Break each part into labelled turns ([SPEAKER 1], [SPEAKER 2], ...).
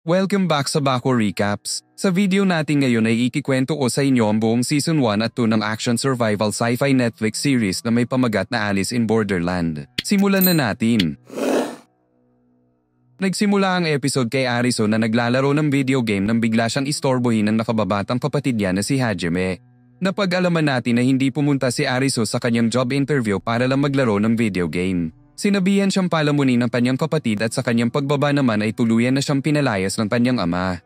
[SPEAKER 1] Welcome back sa Bako Recaps. Sa video natin ngayon ay ikikwento ko sa inyo ang buong Season 1 at 2 ng action survival sci-fi Netflix series na may pamagat na Alice in Borderland. Simulan na natin. Nagsimula ang episode kay Ariso na naglalaro ng video game nang bigla siyang istorbohin ng nakababatang kapatid niya na si Hajime. Napag-alaman natin na hindi pumunta si Ariso sa kanyang job interview para lang maglaro ng video game. Sinabihan siyang palamunin ng kanyang kapatid at sa kanyang pagbaba naman ay tuluyan na siyang pinalayas ng kanyang ama.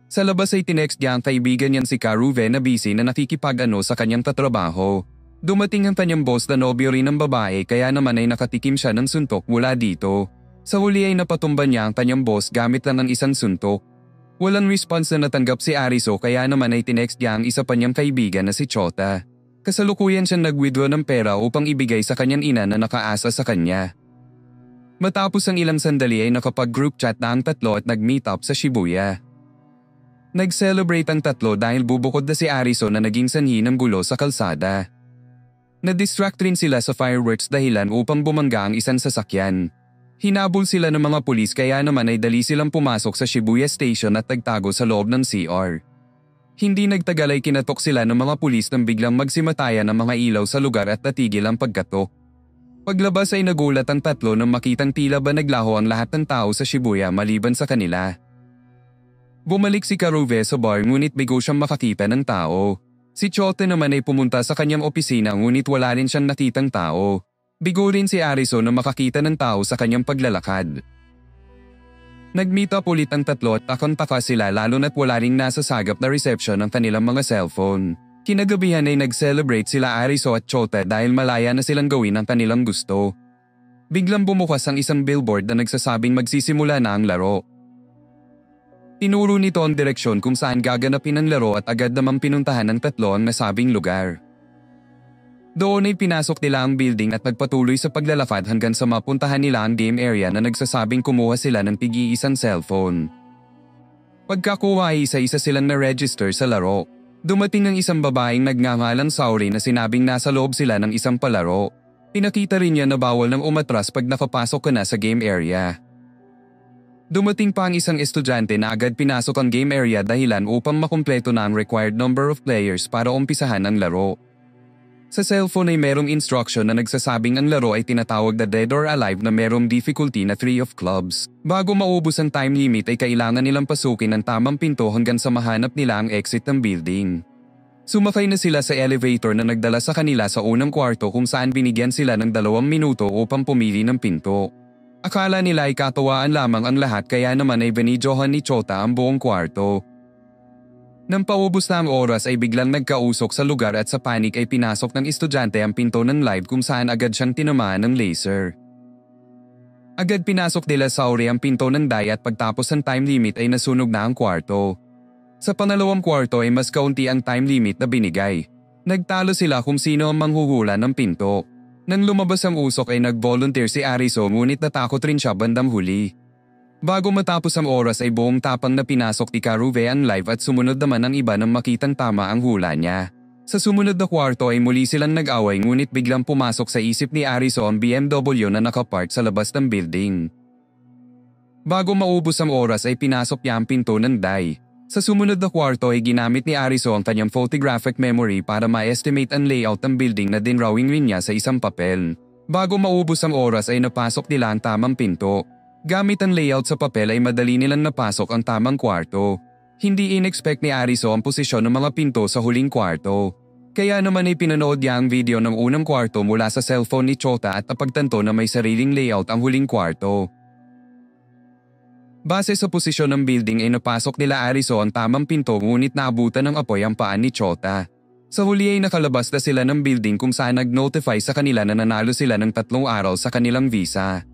[SPEAKER 1] Sa labas ay tinext niya ang kaibigan niyang si Karuve na busy na nakikipag-ano sa kanyang katrabaho. Dumating ang kanyang boss na nobyo rin ng babae kaya naman ay nakatikim siya ng suntok mula dito. Sa huli ay napatumba niya ang kanyang boss gamit lang ng isang suntok. Walang response na natanggap si Ariso kaya naman ay tinext niya ang isa pa niyang kaibigan na si Chota. Kasalukuyan siyang nag-withdraw ng pera upang ibigay sa kanyang ina na nakaasa sa kanya. Matapos ang ilang sandali ay nakapag-group chat na ang tatlo at nag-meet up sa Shibuya. Nag-celebrate ang tatlo dahil bubukod na si Ariso na naging sanhi ng gulo sa kalsada. Na-distract rin sila sa fireworks dahilan upang bumangga ang isang sasakyan. Hinabol sila ng mga pulis kaya naman ay dali silang pumasok sa Shibuya Station at nagtago sa loob ng CR. Hindi nagtagal ay kinatok sila ng mga pulis nang biglang magsimatayan ng mga ilaw sa lugar at natigil ang pagkatok. Paglabas ay nagulat ang tatlo nang makitang tila ba naglaho ang lahat ng tao sa Shibuya maliban sa kanila. Bumalik si Karuve sa bar ngunit bigo siyang makakita ng tao. Si Chote naman ay pumunta sa kanyang opisina ngunit wala rin siyang nakitang tao. Bigo rin si Ariso na makakita ng tao sa kanyang paglalakad. Nag-meet up ulit ang tatlo at takang-taka sila lalo na't wala ring nasasagap na reception ng kanilang mga cellphone. Kinagabihan ay nag-celebrate sila Ariso at Chota dahil malaya na silang gawin ang kanilang gusto. Biglang bumukas ang isang billboard na nagsasabing magsisimula na ang laro. Tinuro nito ang direksyon kung saan gaganapin ang laro at agad namang pinuntahan ng tatlo ang nasabing lugar. Doon ay pinasok nila ang building at nagpatuloy sa paglalakad hanggang sa mapuntahan nila ang game area na nagsasabing kumuha sila ng tig-iisang cellphone. Pagkakuha ay isa-isa silang na-register sa laro. Dumating ang isang babaeng nagngangalang Saori na sinabing nasa loob sila ng isang palaro. Pinakita rin niya na bawal nang umatras pag nakapasok ka na sa game area. Dumating pa ang isang estudyante na agad pinasok ang game area dahilan upang makumpleto na ang required number of players para umpisahan ang laro. Sa cellphone ay merong instruction na nagsasabing ang laro ay tinatawag na Dead or Alive na merong difficulty na 3 of clubs. Bago maubos ang time limit ay kailangan nilang pasukin ang tamang pinto hanggang sa mahanap nila ang exit ng building. Sumakay na sila sa elevator na nagdala sa kanila sa unang kwarto kung saan binigyan sila ng 2 minuto upang pumili ng pinto. Akala nila ay katawaan lamang ang lahat kaya naman ay binidyohan ni Chota ang buong kwarto. Nang paubos na ang oras ay biglang nagkausok sa lugar at sa panik ay pinasok ng estudyante ang pinto ng live kung saan agad siyang tinamaan ng laser. Agad pinasok nila Saori ang pinto ng dai at pagtapos ng time limit ay nasunog na ang kwarto. Sa pangalawang kwarto ay mas kaunti ang time limit na binigay. Nagtalo sila kung sino ang manghuhula ng pinto. Nang lumabas ang usok ay nag-volunteer si Ariso ngunit natakot rin siya bandang huli. Bago matapos ang oras ay buong tapang na pinasok ni Karuve ang live at sumunod naman ang iba nang makitang tama ang hula niya. Sa sumunod na kwarto ay muli silang nag-away ngunit biglang pumasok sa isip ni Ariso ang BMW na nakapark sa labas ng building. Bago maubos ang oras ay pinasok niya ang pinto ng dai. Sa sumunod na kwarto ay ginamit ni Ariso ang kanyang photographic memory para ma-estimate ang layout ng building na dinrawing rin niya sa isang papel. Bago maubos ang oras ay napasok nila ang tamang pinto. Gamit ang layout sa papel ay madali nilang napasok ang tamang kwarto. Hindi in-expect ni Ariso ang posisyon ng mga pinto sa huling kwarto. Kaya naman ay pinanood niya ang video ng unang kwarto mula sa cellphone ni Chota at napagtanto na may sariling layout ang huling kwarto. Base sa posisyon ng building ay napasok nila Ariso ang tamang pinto ngunit naabutan ng apoy ang paan ni Chota. Sa huli ay nakalabas na sila ng building kung saan nag-notify sa kanila na nanalo sila ng 3 araw sa kanilang visa.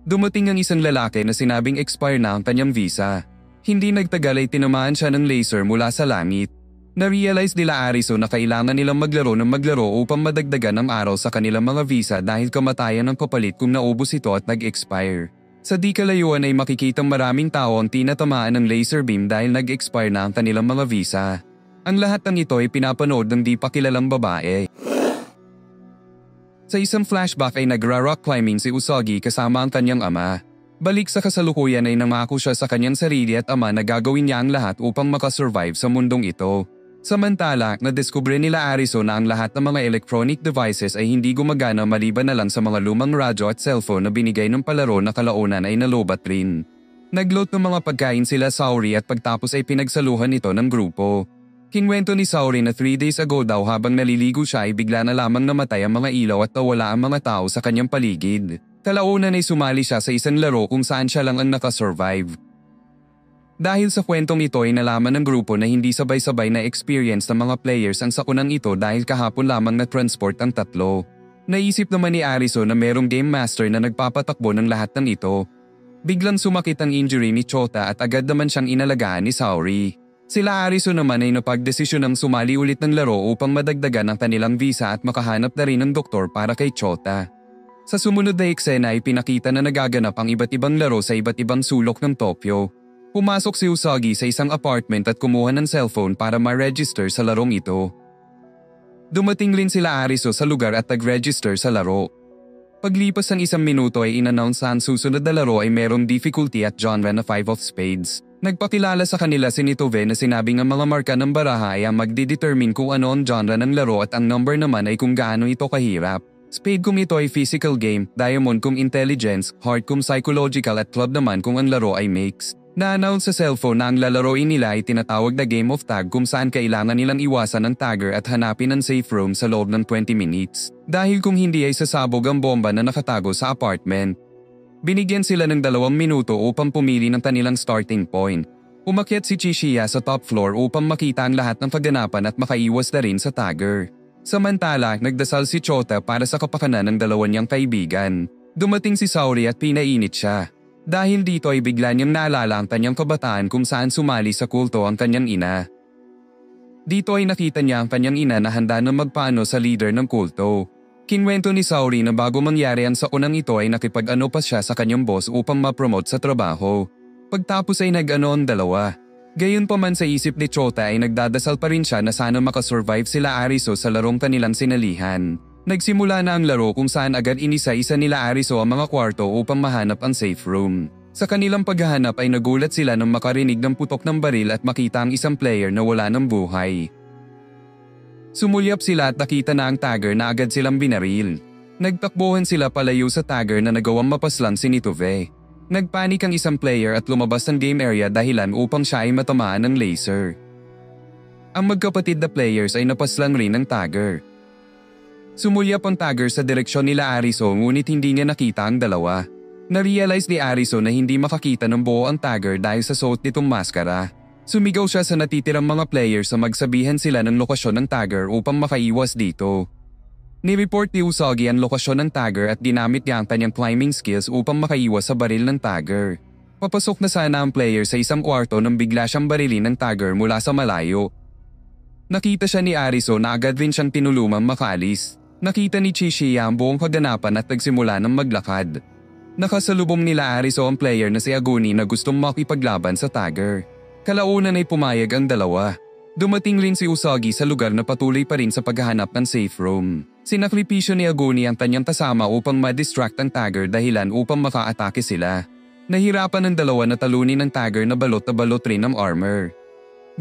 [SPEAKER 1] Dumating ang isang lalaki na sinabing expire na ang kanyang visa. Hindi nagtagal ay tinamaan siya ng laser mula sa langit. Na-realize nila Ariso na kailangan nilang maglaro ng maglaro upang madagdagan ang araw sa kanilang mga visa dahil kamatayan ang papalit kung naubos ito at nag-expire. Sa di kalayuan ay makikitang maraming tao ang tinatamaan ng laser beam dahil nag-expire na ang kanilang mga visa. Ang lahat ng ito ay pinapanood ng di pa kilalang babae. Sa isang flashback ay nagra-rock climbing si Usagi kasama ang kanyang ama. Balik sa kasalukuyan ay nangako siya sa kanyang sarili at ama na gagawin niya ang lahat upang makasurvive sa mundong ito. Samantala, nadiskubre nila Ariso na ang lahat ng mga electronic devices ay hindi gumagana maliban na lang sa mga lumang radyo at cellphone na binigay ng palaro na kalaunan ay nalobat rin. Nagload ng mga pagkain sila Saori at pagtapos ay pinagsaluhan ito ng grupo. Kinwento ni Saori na 3 days ago daw habang naliligo siya ay bigla na lamang namatay ang mga ilaw at nawala ang mga tao sa kanyang paligid. Kalaunan ay sumali siya sa isang laro kung saan siya lang ang nakasurvive. Dahil sa kwentong ito ay nalaman ng grupo na hindi sabay-sabay na experience ng mga players ang sakunang ito dahil kahapon lamang na transport ang tatlo. Naisip naman ni Ariso na merong game master na nagpapatakbo ng lahat ng ito. Biglang sumakit ang injury ni Chota at agad naman siyang inalagaan ni Saori. Sila Ariso naman ay napagdesisyonang sumali ulit ng laro upang madagdagan ang kanilang visa at makahanap na rin ng doktor para kay Chota. Sa sumunod na eksena ay pinakita na nagaganap ang iba't ibang laro sa iba't ibang sulok ng Tokyo. Pumasok si Usagi sa isang apartment at kumuha ng cellphone para ma-register sa larong ito. Dumating rin sila Ariso sa lugar at nag-register sa laro. Paglipas ng 1 minuto ay in-announce ang susunod na laro ay merong difficulty at genre na 5 of spades. Nagpakilala sa kanila si Nitove na sinabing ang mga marka ng baraha ay ang magdidetermine kung ano ang genre ng laro at ang number naman ay kung gaano ito kahirap. Spade kung ito ay physical game, diamond kung intelligence, heart kung psychological at club naman kung ang laro ay mix. Na-announce sa cellphone na ang lalaroin nila ay tinatawag na Game of Tag kung saan kailangan nilang iwasan ang tagger at hanapin ang safe room sa loob ng 20 minutes. Dahil kung hindi ay sasabog ang bomba na nakatago sa apartment. Binigyan sila ng 2 minuto upang pumili ng kanilang starting point. Umakyat si Chishiya sa top floor upang makita ang lahat ng kaganapan at makaiwas na rin sa tagger. Samantala, nagdasal si Chota para sa kapakanan ng dalawa niyang kaibigan. Dumating si Saori at pinainit siya. Dahil dito ay bigla niyang naalala ang kanyang kabataan kung saan sumali sa kulto ang kanyang ina. Dito ay nakita niya ang kanyang ina na handa na magpaano sa leader ng kulto. Kinwento ni Saori na bago mangyari ang saunang ito ay nakipag-ano pa siya sa kanyang boss upang ma-promote sa trabaho. Pagtapos ay nag-ano ang dalawa. Gayunpaman sa isip ni Chota ay nagdadasal pa rin siya na sana makasurvive sila Ariso sa larong kanilang sinalihan. Nagsimula na ang laro kung saan agad inisa-isa nila Ariso ang mga kwarto upang mahanap ang safe room. Sa kanilang paghahanap ay nagulat sila nang makarinig ng putok ng baril at makita ang isang player na wala ng buhay. Sumulyap sila at nakita na ang tagger na agad silang binaril. Nagtakbuhan sila palayo sa tagger na nagawang mapaslang si Nitove. Nagpanik ang isang player at lumabas ng game area dahilan upang siya ay matamaan ng laser. Ang magkapatid na players ay napaslang rin ng tagger. Sumulyap ang tagger sa direksyon nila Ariso ngunit hindi niya nakita ang dalawa. Na-realize ni Ariso na hindi makakita ng buo ang tagger dahil sa suot nitong maskara. Sumigaw siya sa natitirang mga players sa magsabihan sila ng lokasyon ng tagger upang makaiwas dito. Ni-report ni Usagi ang lokasyon ng tagger at dinamit niya ang kanyang climbing skills upang makaiwas sa baril ng tagger. Papasok na sana ang player sa isang kwarto nang bigla siyang barilin ng tagger mula sa malayo. Nakita siya ni Ariso na agad rin siyang tinulungang makaalis. Nakita ni Chishiya ang buong kaganapan at nagsimula ng maglakad. Nakasalubong nila Ariso ang player na si Aguni na gustong makipaglaban sa tagger. Kalaunan ay pumayag ang dalawa. Dumating rin si Usagi sa lugar na patuloy pa rin sa paghahanap ng safe room. Sinakripisyo ni Aguni ang kanyang kasama upang ma-distract ang tagger dahilan upang maka-atake sila. Nahirapan ng dalawa na talunin ng tagger na balot rin ng armor.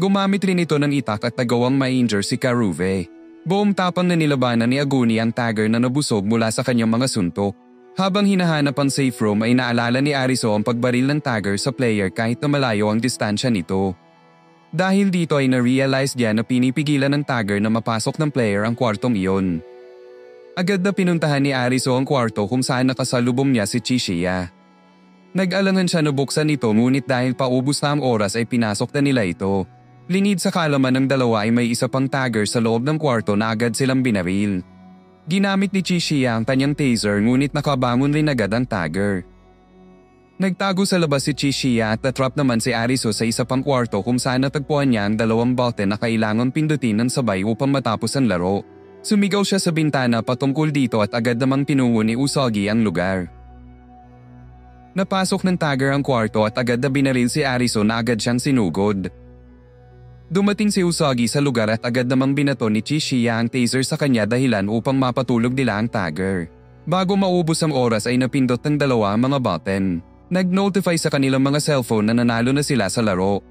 [SPEAKER 1] Gumamit rin ito ng itak at nagawang ma-injure si Karuve. Buong tapang na nilabanan ni Aguni ang tagger na nabusog mula sa kanyang mga suntok. Habang hinahanap ang safe room ay naalala ni Ariso ang pagbaril ng tagger sa player kahit na malayo ang distansya nito. Dahil dito ay na-realize niya na pinipigilan ng tagger na mapasok ng player ang kwartong iyon. Agad na pinuntahan ni Ariso ang kwarto kung saan nakasalubong niya si Chishiya. Nag-alangan siya na buksan ito ngunit dahil paubos na ang oras ay pinasok na nila ito. Linid sa kalaman ng dalawa ay may isa pang tagger sa loob ng kwarto na agad silang binaril. Ginamit ni Chishiya ang kanyang taser ngunit nakabangon rin agad ang tagger. Nagtago sa labas si Chishiya at natrap naman si Ariso sa isa pang kwarto kung saan natagpuan niya ang 2 button na kailangan pindutin ng sabay upang matapos ang laro. Sumigaw siya sa bintana patungkol dito at agad namang pinungo ni Usagi ang lugar. Napasok ng tagger ang kwarto at agad na binaril si Ariso na agad siyang sinugod. Dumating si Usagi sa lugar at agad namang binato ni Chishiya ang taser sa kanya dahilan upang mapatulog nila ang tagger. Bago maubos ang oras ay napindot ng dalawa ang mga button. Nag-notify sa kanilang mga cellphone na nanalo na sila sa laro.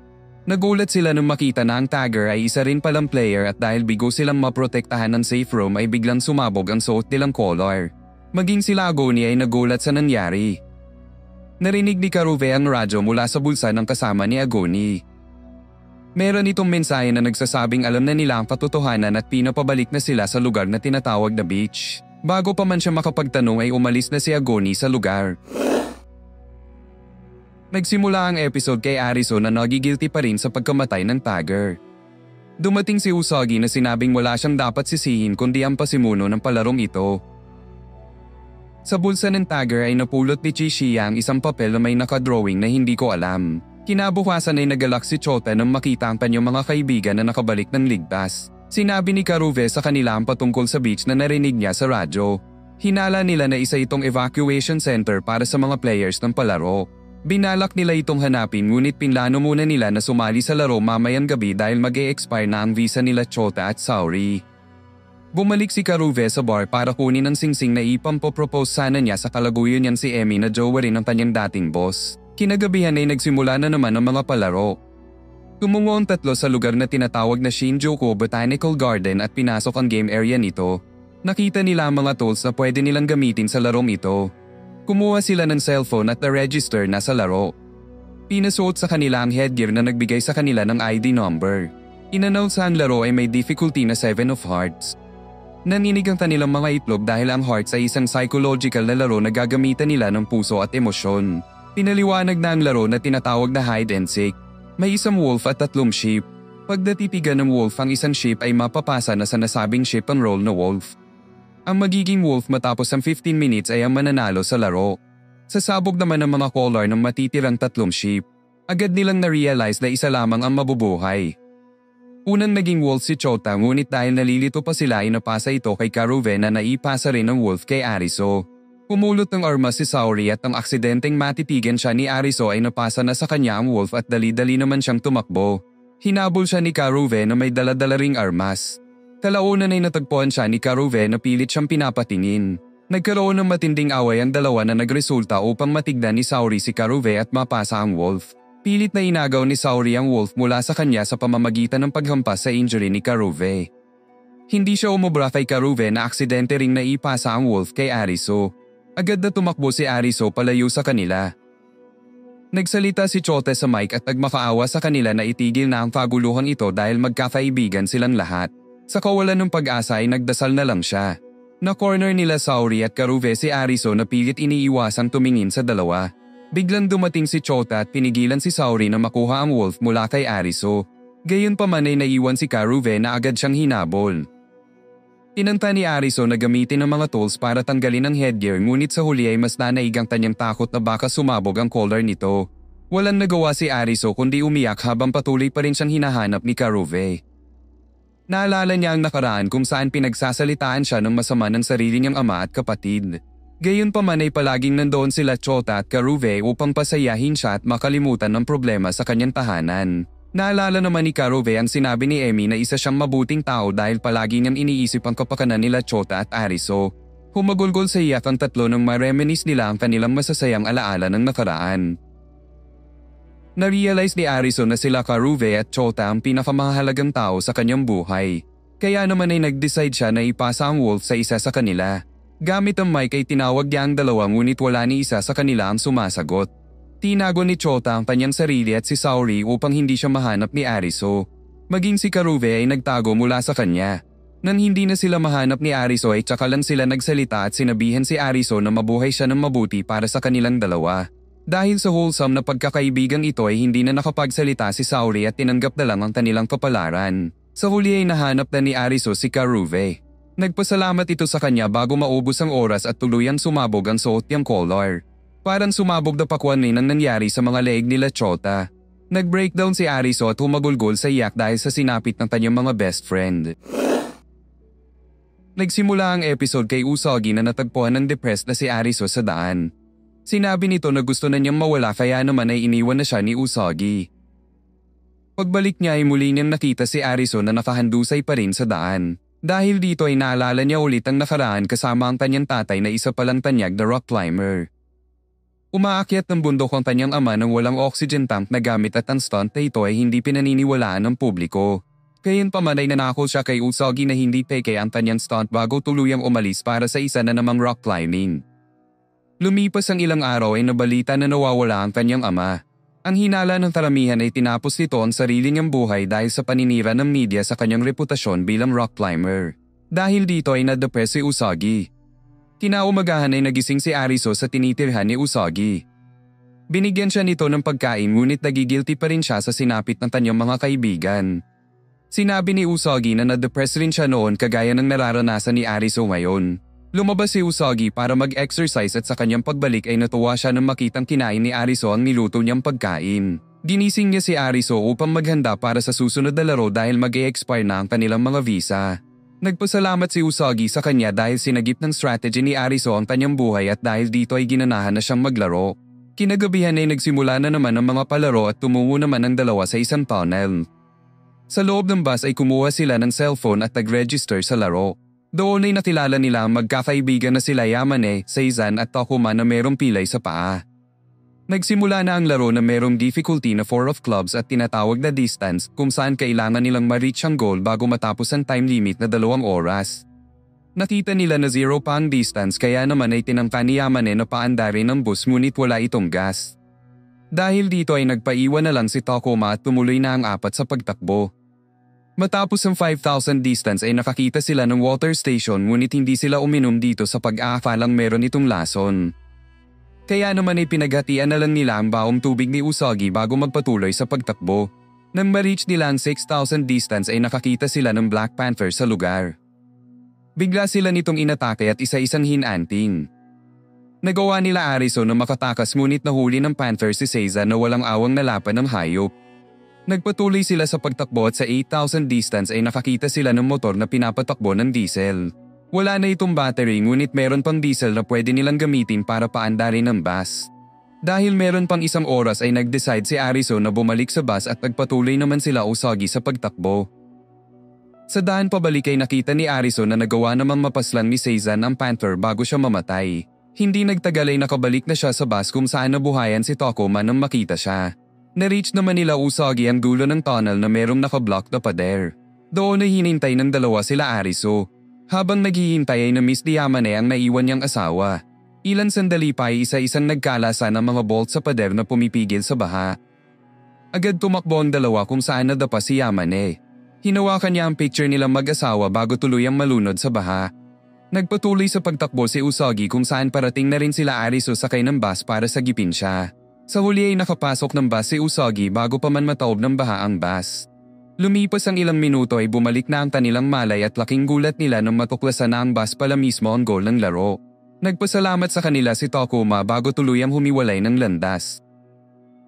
[SPEAKER 1] Nagulat sila nung makita na ang tagger ay isa rin palang player at dahil bigo silang maprotektahan ng safe room ay biglang sumabog ang suot nilang collar. Maging sila Agony ay nagulat sa nangyari. Narinig ni Karuve ang radyo mula sa bulsa ng kasama ni Agony. Meron itong mensahe na nagsasabing alam na nila ang katotohanan at pinapabalik na sila sa lugar na tinatawag na beach. Bago pa man siya makapagtanong ay umalis na si Agony sa lugar. Nagsimula ang episode kay Ariso na nagigilty pa rin sa pagkamatay ng tagger. Dumating si Usagi na sinabing wala siyang dapat sisihin kundi ang pasimuno ng palarong ito. Sa bulsa ng tagger ay napulot ni Chishiya ang isang papel na may nakadrawing na hindi ko alam. Kinabukasan ay nagalak si Chota nang makita ang kanyang mga kaibigan na nakabalik ng ligtas. Sinabi ni Karuve sa kanila ang patungkol sa beach na narinig niya sa radyo. Hinala nila na isa itong evacuation center para sa mga players ng palaro. Binalak nila itong hanapin ngunit pinlano muna nila na sumali sa laro mamayang gabi dahil mag-e-expire na ang visa nila Chota at Saori. Bumalik si Karuve sa bar para kunin ang singsing na ipampo-propose sana niya sa kalaguyo niyang si Emi na jowa rin ng kanyang dating boss. Kinagabihan ay nagsimula na naman ang mga palaro. Tumungo ang tatlo sa lugar na tinatawag na Shinjuku Botanical Garden at pinasok ang game area nito. Nakita nila ang mga tools na pwede nilang gamitin sa larong ito. Kumuha sila ng cellphone at na-register na sa laro. Pinasuot sa kanila ang headgear na nagbigay sa kanila ng ID number. In-announce ang laro ay may difficulty na 7 of Hearts. Naninig ang kanilang mga itlog dahil ang Hearts ay isang psychological na laro na gagamitan nila ng puso at emosyon. Pinaliwanag na ang laro na tinatawag na hide and seek. May isang wolf at 3 sheep. Pag natitigan ng wolf ang isang sheep ay mapapasa na sa nasabing sheep ang role na wolf. Ang magiging wolf matapos ang 15 minutes ay ang mananalo sa laro. Sasabog naman ang mga collar ng matitirang 3 sheep. Agad nilang na-realize na isa lamang ang mabubuhay. Unang naging wolf si Chota ngunit dahil nalilito pa sila ay napasa ito kay Karuve na naipasa rin ng wolf kay Ariso. Pumulot ng arma si Saori at ang aksidenteng matitigan siya ni Ariso ay napasa na sa kanya ang wolf at dali-dali naman siyang tumakbo. Hinabol siya ni Karuve na may dala-dala ring armas. Kalaunan ay natagpuan siya ni Karuve na pilit siyang pinapatingin. Nagkaroon ng matinding away ang dalawa na nagresulta upang matigdan ni Saori si Karuve at mapasa ang wolf. Pilit na inagaw ni Saori ang wolf mula sa kanya sa pamamagitan ng paghampas sa injury ni Karuve. Hindi siya umubra kay Karuve na aksidente ring naipasa ang wolf kay Ariso. Agad na tumakbo si Ariso palayo sa kanila. Nagsalita si Chota sa mic at nagmakaawa sa kanila na itigil na ang kaguluhan ito dahil magkakaibigan silang lahat. Sa kawalan ng pag-asa ay nagdasal na lang siya. Na-corner nila Saori at Karuve si Ariso na pilit iniiwasang tumingin sa dalawa. Biglang dumating si Chota at pinigilan si Saori na makuha ang wolf mula kay Ariso. Gayunpaman ay naiwan si Karuve na agad siyang hinabol. Tinanta ni Ariso na gamitin ang mga tools para tanggalin ang headgear ngunit sa huli ay mas nanaig ang kanyang takot na baka sumabog ang collar nito. Walang nagawa si Ariso kundi umiyak habang patuloy pa rin siyang hinahanap ni Karuve. Naalala niya ang nakaraan kung saan pinagsasalitaan siya ng masama ng sarili niyang ama at kapatid. Gayunpaman ay palaging nandoon sila Chota at Karuve upang pasayahin siya at makalimutan ang problema sa kanyang tahanan. Naalala naman ni Karuve ang sinabi ni Emi na isa siyang mabuting tao dahil palagi niyang iniisip ang kapakanan nila Chota at Ariso. Humagulgol sa iyak ang tatlo nang ma-reminisce nila ang kanilang masasayang alaala ng nakaraan. Na-realize ni Ariso na sila Karuve at Chota ang pinakamahalagang tao sa kanyang buhay. Kaya naman ay nag-decide siya na ipasa ang wolf sa isa sa kanila. Gamit ang mic ay tinawag niya ang dalawa ngunit wala ni isa sa kanila ang sumasagot. Tinago ni Chota ang kanyang sarili at si Saori upang hindi siya mahanap ni Ariso. Maging si Karuve ay nagtago mula sa kanya. Nang hindi na sila mahanap ni Ariso ay tsaka lang sila nagsalita at sinabihan si Ariso na mabuhay siya ng mabuti para sa kanilang dalawa. Dahil sa wholesome na pagkakaibigan ito ay hindi na nakapagsalita si Saori at tinanggap na lang ang kanilang kapalaran. Sa huli ay nahanap na ni Ariso si Karuve. Nagpasalamat ito sa kanya bago maubos ang oras at tuluyang sumabog ang suot niyang collar. Parang sumabog na pakwan rin ang nangyari sa mga leeg nila Chota. Nag-breakdown si Ariso at humagulgol sa iyak dahil sa sinapit ng kanyang mga best friend. Nagsimula ang episode kay Usagi na natagpuan ng depressed na si Ariso sa daan. Sinabi nito na gusto na niyang mawala kaya naman ay iniwan na siya ni Usagi. Pagbalik niya ay muli niyang nakita si Ariso na nakahandusay pa rin sa daan. Dahil dito ay naalala niya ulit ang nakaraan kasama ang kanyang tatay na isa palang tanyag na rock climber. Umaakyat ng bundok ang kanyang ama ng walang oxygen tank na gamit at ang stunt na ito ay hindi pinaniniwalaan ng publiko. Gayunpaman ay nanako siya kay Usagi na hindi peke ang kanyang stunt bago tuluyang umalis para sa isa na namang rock climbing. Lumipas ang ilang araw ay nabalita na nawawala ang kanyang ama. Ang hinala ng karamihan ay tinapos nito ang sarili niyang buhay dahil sa paninira ng media sa kanyang reputasyon bilang rock climber. Dahil dito ay na-depress si Usagi. Kinaumagahan ay nagising si Arizo sa tinitirhan ni Usagi. Binigyan siya nito ng pagkain ngunit nagigilty pa rin siya sa sinapit ng kanyang mga kaibigan. Sinabi ni Usagi na na-depress rin siya noon kagaya ng nararanasan ni Arizo ngayon. Lumabas si Usagi para mag-exercise at sa kanyang pagbalik ay natuwa siya nang makitang kinain ni Arizo ang niluto niyang pagkain. Ginising niya si Arizo upang maghanda para sa susunod na laro dahil mag-e-expire na ang kanilang mga visa. Nagpasalamat si Usagi sa kanya dahil sinagip ng strategy ni Arizo ang kanyang buhay at dahil dito ay ginanahan na siyang maglaro. Kinagabihan ay nagsimula na naman ang mga palaro at tumungo naman ang dalawa sa isang tunnel. Sa loob ng bus ay kumuha sila ng cellphone at nag-register sa laro. Doon ay nakilala nila ang magkakaibigan na sila Yamane, Seizan at Takuma na merong pilay sa paa. Nagsimula na ang laro na merong difficulty na 4 of clubs at tinatawag na distance kung saan kailangan nilang ma-reach ang goal bago matapos ang time limit na 2 oras. Nakita nila na 0 pa ang distance kaya naman ay tinangka ni Yamane na paandarin ang bus ngunit wala itong gas. Dahil dito ay nagpaiwan na lang si Takuma at tumuloy na ang apat sa pagtakbo. Matapos ang 5,000 distance ay nakakita sila ng water station ngunit hindi sila uminom dito sa pag-aakalang meron itong lason. Kaya naman ay pinaghatian na lang nila ang baong tubig ni Usagi bago magpatuloy sa pagtakbo. Nang ma-reach nila ang 6,000 distance ay nakakita sila ng Black Panther sa lugar. Bigla sila nitong inatake at isa-isang hinanting. Nagawa nila Arizo na makatakas ngunit nahuli ng Panther si Seiza na walang awang nalapan ng hayop. Nagpatuloy sila sa pagtakbo at sa 8,000 distance ay nakakita sila ng motor na pinapatakbo ng diesel. Wala na itong battery ngunit meron pang diesel na pwede nilang gamitin para paandarin ang bus. Dahil meron pang isang oras ay nag-decide si Arizo na bumalik sa bus at nagpatuloy naman sila Usagi sa pagtakbo. Sa daan pabalik ay nakita ni Arizo na nagawa namang mapaslan ni Seizan ang Panther bago siya mamatay. Hindi nagtagal ay nakabalik na siya sa bus kung saan nabuhayan si Takuma nang makita siya. Na-reach naman nila Usagi ang dulo ng tunnel na merong nakablock na pader. Doon ay hinintay ng dalawa sila Arizo. Habang naghihintay ay na-miss ni Yamane ang naiwan niyang asawa. Ilan sandali pa ay isa-isang nagkalasa ng mga bolt sa pader na pumipigil sa baha. Agad tumakbo ang dalawa kung saan nadapa si Yamane. Hinawakan niya ang picture nilang mag-asawa bago tuluyang malunod sa baha. Nagpatuloy sa pagtakbo si Usagi kung saan parating na rin sila Arizo sakay ng bus para sagipin siya. Sa huli ay nakapasok ng bus si Usagi bago pa man mataob ng baha ang bus. Lumipas ang ilang minuto ay bumalik na ang kanilang malay at laking gulat nila nang matuklasan na ang bus pala mismo ang goal ng laro. Nagpasalamat sa kanila si Takuma bago tuluyang humiwalay ng landas.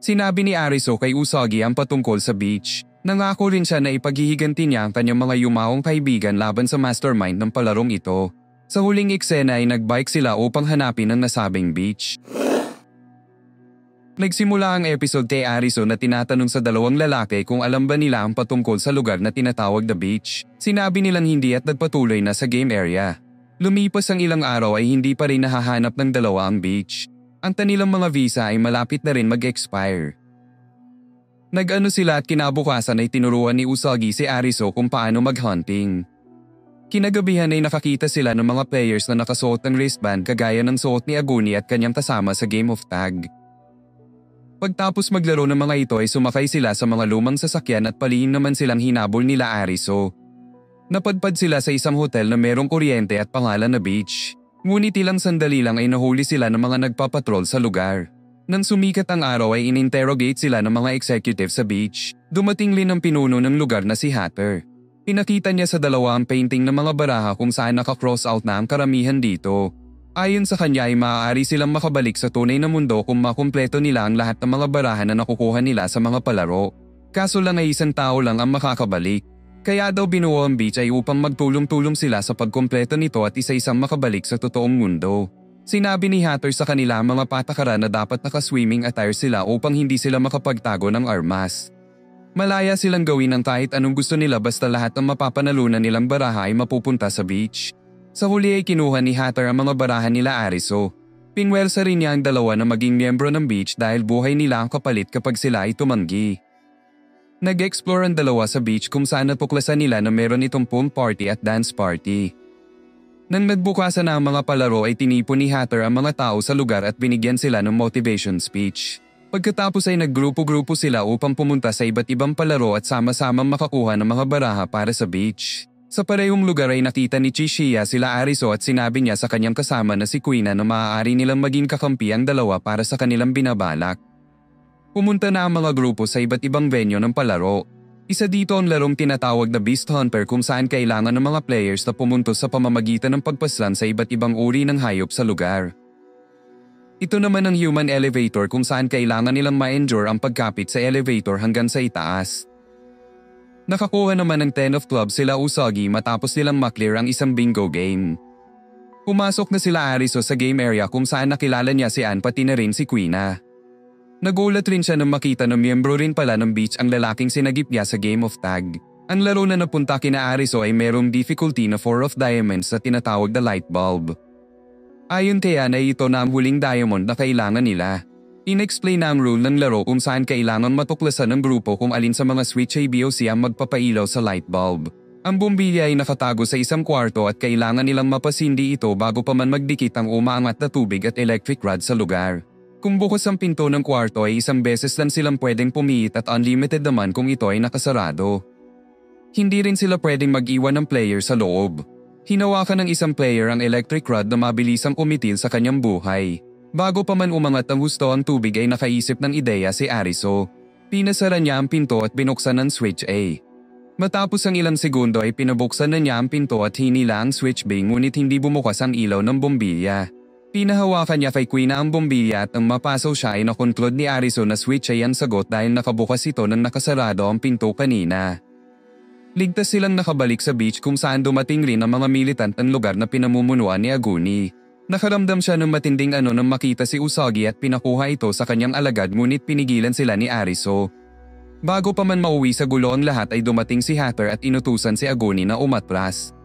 [SPEAKER 1] Sinabi ni Arizo kay Usagi ang patungkol sa beach. Nangako rin siya na ipaghihiganti niya ang kanyang mga yumaong kaibigan laban sa mastermind ng palarong ito. Sa huling eksena ay nagbike sila upang hanapin ang nasabing beach. Nagsimula ang episode kay Arizo na tinatanong sa dalawang lalaki kung alam ba nila ang patungkol sa lugar na tinatawag na beach. Sinabi nilang hindi at nagpatuloy na sa game area. Lumipas ang ilang araw ay hindi pa rin nahahanap ng dalawa ang beach. Ang kanilang mga visa ay malapit na rin mag-expire. Nag-ano sila at kinabukasan ay tinuruan ni Usagi si Arizo kung paano mag-hunting. Kinagabihan ay nakakita sila ng mga players na nakasuot ng wristband kagaya ng suot ni Aguni at kanyang kasama sa Game of Tag. Pagtapos maglaro ng mga ito ay sumakay sila sa mga lumang sasakyan at palihim naman silang hinabol nila Arizo. Napadpad sila sa isang hotel na merong kuryente at pangalan na beach. Ngunit ilang sandali lang ay nahuli sila ng mga nagpapatrol sa lugar. Nang sumikat ang araw ay in-interrogate sila ng mga executive sa beach. Dumating rin ang pinuno ng lugar na si Hatter. Pinakita niya sa dalawa ang painting ng mga baraha kung saan naka-cross out na ang karamihan dito. Ayon sa kanya ay maaari silang makabalik sa tunay na mundo kung makumpleto nila ang lahat ng mga barahan na nakukuha nila sa mga palaro. Kaso lang ay isang tao lang ang makakabalik. Kaya daw binuo ang beach ay upang magtulong-tulong sila sa pagkumpleto nito at isa-isang makabalik sa totoong mundo. Sinabi ni Hatter sa kanila ang mga patakaran na dapat naka-swimming attire sila upang hindi sila makapagtago ng armas. Malaya silang gawin ang kahit anong gusto nila basta lahat ng mapapanalunan nilang baraha ay mapupunta sa beach. Sa huli ay kinuha ni Hatter ang mga barahan nila Arizo. Pinwelsa rin niya ang dalawa na maging miyembro ng beach dahil buhay nila ang kapalit kapag sila ay tumanggi. Nag-explore ang dalawa sa beach kung saan natuklasan nila na meron itong pool party at dance party. Nang nagbukasan na ang mga palaro ay tinipon ni Hatter ang mga tao sa lugar at binigyan sila ng motivation speech. Pagkatapos ay naggrupo-grupo sila upang pumunta sa iba't ibang palaro at sama-samang makakuha ng mga baraha para sa beach. Sa parehong lugar ay nakita ni Chishiya sila Ariso at sinabi niya sa kanyang kasama na si Kuina na maaari nilang maging kakampi ang dalawa para sa kanilang binabalak. Pumunta na ang mga grupo sa iba't ibang venue ng palaro. Isa dito ang larong tinatawag na Beast Hunter kung saan kailangan ng mga players na pumuntos sa pamamagitan ng pagpaslan sa iba't ibang uri ng hayop sa lugar. Ito naman ang Human Elevator kung saan kailangan nilang ma-endure ang pagkapit sa elevator hanggang sa itaas. Nakakuha naman ng 10 of clubs sila Usagi matapos nilang maklear ang isang bingo game. Pumasok na sila Ariso sa game area kung saan nakilala niya si Ann pati na rin si Kuina. Nagulat rin siya nang makita na miyembro rin pala ng beach ang lalaking sinagip niya sa game of tag. Ang laro na napunta kina Ariso ay merong difficulty na 4 of diamonds na tinatawag na light bulb. Ayon kay Ann ay ito na ang huling diamond na kailangan nila. In-explain na ang rule ng laro kung saan kailangan matuklasan ng grupo kung alin sa mga switch ABOC ang magpapailaw sa light bulb. Ang bombilya ay nakatago sa isang kwarto at kailangan nilang mapasindi ito bago pa man magdikit ang umaangat na tubig at electric rod sa lugar. Kung bukas ang pinto ng kwarto ay isang beses lang silang pwedeng pumihit at unlimited naman kung ito ay nakasarado. Hindi rin sila pwedeng mag-iwan ng player sa loob. Hinawakan ng isang player ang electric rod na mabilisang umitil sa kanyang buhay. Bago pa man umangat ang husto ang tubig ay nakaisip ng ideya si Ariso. Pinasara niya ang pinto at binuksan ang switch A. Matapos ang ilang segundo ay pinabuksan na niya ang pinto at hinila ang switch B ngunit hindi bumukas ang ilaw ng bombilya. Pinahawakan niya kay Kuina ang bombilya at nang mapasaw siya ay nakonklud ni Ariso na switch ay ang sagot dahil nakabukas ito nang nakasarado ang pinto kanina. Ligtas silang nakabalik sa beach kung saan dumating rin ang mga militant ng lugar na pinamumunuan ni Aguni. Nakaramdam siya ng matinding nang makita si Usagi at pinakuha ito sa kanyang alagad ngunit pinigilan sila ni Ariso. Bago pa man mauwi sa gulo ang lahat ay dumating si Hatter at inutusan si Aguni na umatras.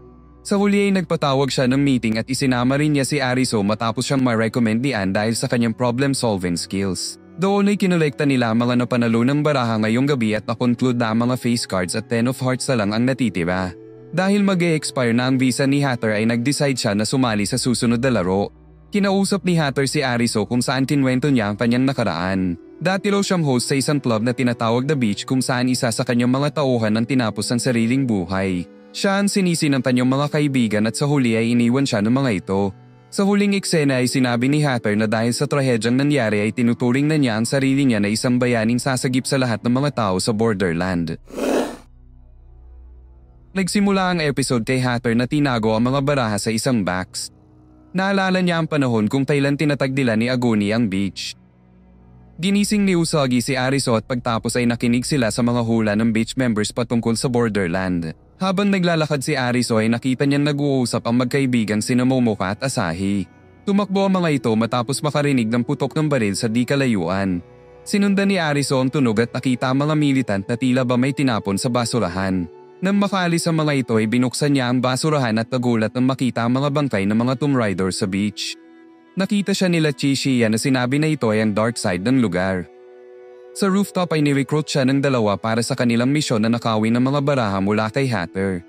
[SPEAKER 1] Sa huli ay nagpatawag siya ng meeting at isinama rin niya si Ariso matapos siyang ma-recommend ni Ann dahil sa kanyang problem-solving skills. Doon ay kinolekta nila ang mga napanalo ng baraha ngayong gabi at nakonclude na ang mga face cards at 10 of hearts na lang ang natitira. Dahil mag-e-expire na ang visa ni Hatter ay nag-decide siya na sumali sa susunod na laro. Kinausap ni Hatter si Ariso kung saan kinwento niya ang kanyang nakaraan. Dati raw siyang host sa isang club na tinatawag The Beach kung saan isa sa kanyang mga tauhan ang tinapos ang sariling buhay. Siya ang sinisi ng kanyang mga kaibigan at sa huli ay iniwan siya ng mga ito. Sa huling eksena ay sinabi ni Hatter na dahil sa trahedyang nangyari ay tinuturing na niya ang sarili niya na isang bayaning sasagip sa lahat ng mga tao sa Borderland. Nagsimula ang episode kay Hatter na tinago ang mga baraha sa isang box. Naalala niya ang panahon kung kailan tinatag nila ni Aguni ang beach. Ginising ni Usagi si Ariso at pagtapos ay nakinig sila sa mga hula ng beach members patungkol sa Borderland. Habang naglalakad si Ariso ay nakita niyang nag-uusap ang magkaibigang sina Momoka at Asahi. Tumakbo ang mga ito matapos makarinig ng putok ng baril sa di kalayuan. Sinundan ni Ariso ang tunog at nakita ang mga militant na tila ba may tinapon sa basurahan. Nang makaalis ang mga ito ay binuksan niya ang basurahan at nagulat nang makita ang mga bangkay ng mga Tomb Raider sa beach. Nakita siya nila Chishiya na sinabi na ito ay ang dark side ng lugar. Sa rooftop ay ni-recruit siya ng dalawa para sa kanilang misyon na nakawin ng mga baraha mula kay Hatter.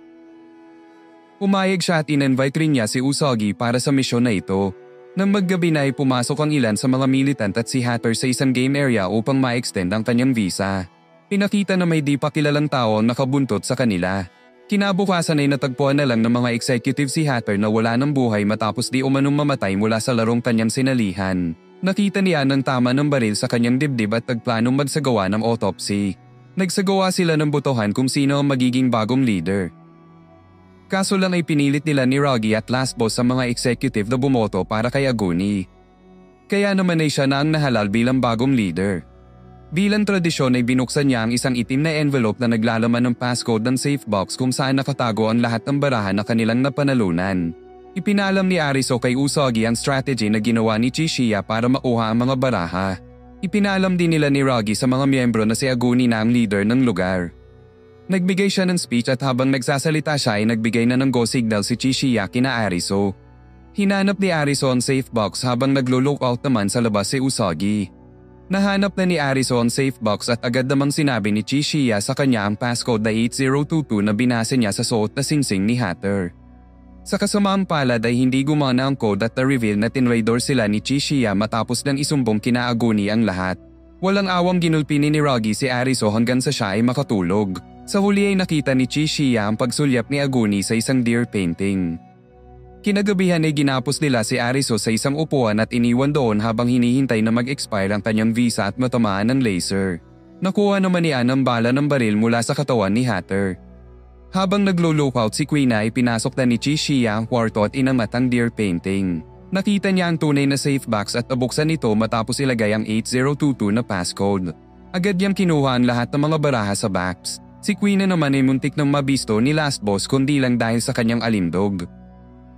[SPEAKER 1] Pumayag siya at in-invite rin niya si Usagi para sa misyon na ito. Nang maggabi na ay pumasok ang ilan sa mga militant at si Hatter sa isang game area upang ma-extend ang kanyang visa. Pinakita na may di pa kilalang tao ang nakabuntot sa kanila. Kinabukasan ay natagpuan na lang ng mga executive si Hatter na wala ng buhay matapos di umanong mamatay mula sa larong kanyang sinalihan. Nakita niya ng tama ng baril sa kanyang dibdib at nagplanong magsagawa ng autopsy. Nagsagawa sila ng botohan kung sino ang magiging bagong leader. Kaso lang ay pinilit nila ni Rogi at last boss sa mga executive na bumoto para kay Aguni. Kaya naman ay siya na ang nahalal bilang bagong leader. Bilang tradisyon ay binuksan niya ang isang itim na envelope na naglalaman ng passcode ng safe box kung saan nakatago ang lahat ng baraha na kanilang napanalunan. Ipinalam ni Ariso kay Usagi ang strategy na ginawa ni Chishiya para makuha ang mga baraha. Ipinalam din nila ni Rogi sa mga miyembro na si Aguni na ang leader ng lugar. Nagbigay siya ng speech at habang nagsasalita siya ay nagbigay na ng go signal si Chishiya kina Ariso. Hinanap ni Ariso ang safe box habang naglo-lookout naman sa labas si Usagi. Nahanap na ni Ariso ang safe box at agad namang sinabi ni Chishiya sa kanya ang passcode na 8022 na binasa niya sa suot na singsing ni Hatter. Sa kasamaang palad ay hindi gumana ang code at na-reveal na tinraidor sila ni Chishiya matapos nang isumbong kina Aguni ang lahat. Walang awang ginulpi ni Niragi si Ariso hanggang sa siya ay makatulog. Sa huli ay nakita ni Chishiya ang pagsulyap ni Aguni sa isang deer painting. Kinagabihan ay ginapos nila si Ariso sa isang upuan at iniwan doon habang hinihintay na mag-expire ang kanyang visa at matamaan ng laser. Nakuha naman ni Ann ang bala ng baril mula sa katawan ni Hatter. Habang naglo-lookout si Quina ay pinasok na ni Chishiya ang kwarto at inamat ang deer painting. Nakita niya ang tunay na safe box at nabuksan ito matapos ilagay ang 8022 na passcode. Agad niyang kinuha ang lahat ng mga baraha sa box. Si Quina naman ay muntik nang mabisto ni Last Boss kundi lang dahil sa kanyang alindog.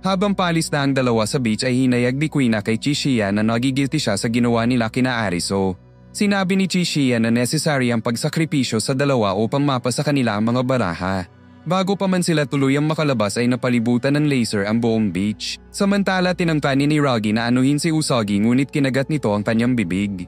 [SPEAKER 1] Habang palis na ang dalawa sa beach ay hinayag ni Quina kay Chishiya na nagigilty siya sa ginawa nila kina Ariso. Sinabi ni Chishiya na necessary ang pagsakripisyo sa dalawa upang mapa sa kanila ang mga baraha. Bago pa man sila tuluyang makalabas ay napalibutan ng laser ang buong beach. Samantala tinangka ni Niragi na anuhin si Usagi ngunit kinagat nito ang kanyang bibig.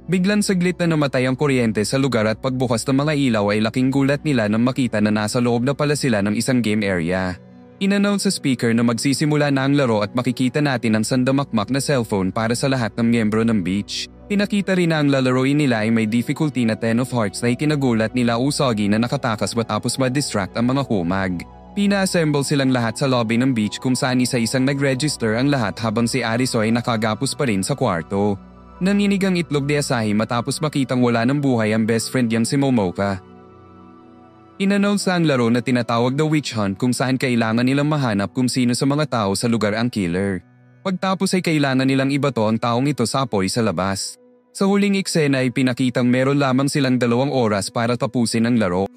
[SPEAKER 1] Biglang saglit na namatay ang kuryente sa lugar at pagbukas ng mga ilaw ay laking gulat nila nang makita na nasa loob na pala sila ng isang game area. In-announce sa speaker na magsisimula na ang laro at makikita natin ang sandamakmak na cellphone para sa lahat ng miyembro ng beach. Pinakita rin na ang lalaroin nila ay may difficulty na 10 of hearts na ikinagulat nila Usagi na nakatakas matapos ma-distract ang mga humag. Pina-assemble silang lahat sa lobby ng beach kung saan isa-isang nag-register ang lahat habang si Ariso ay nakagapos pa rin sa kwarto. Naninig ang itlog ni Asahi matapos makitang wala ng buhay ang best friend niyang si Momoka. In-announce ang laro na tinatawag na witch hunt kung saan kailangan nilang mahanap kung sino sa mga tao sa lugar ang killer. Pagtapos ay kailangan nilang ibato ang taong ito sa apoy sa labas. Sa huling eksena ay pinakitang meron lamang silang 2 oras para tapusin ang laro.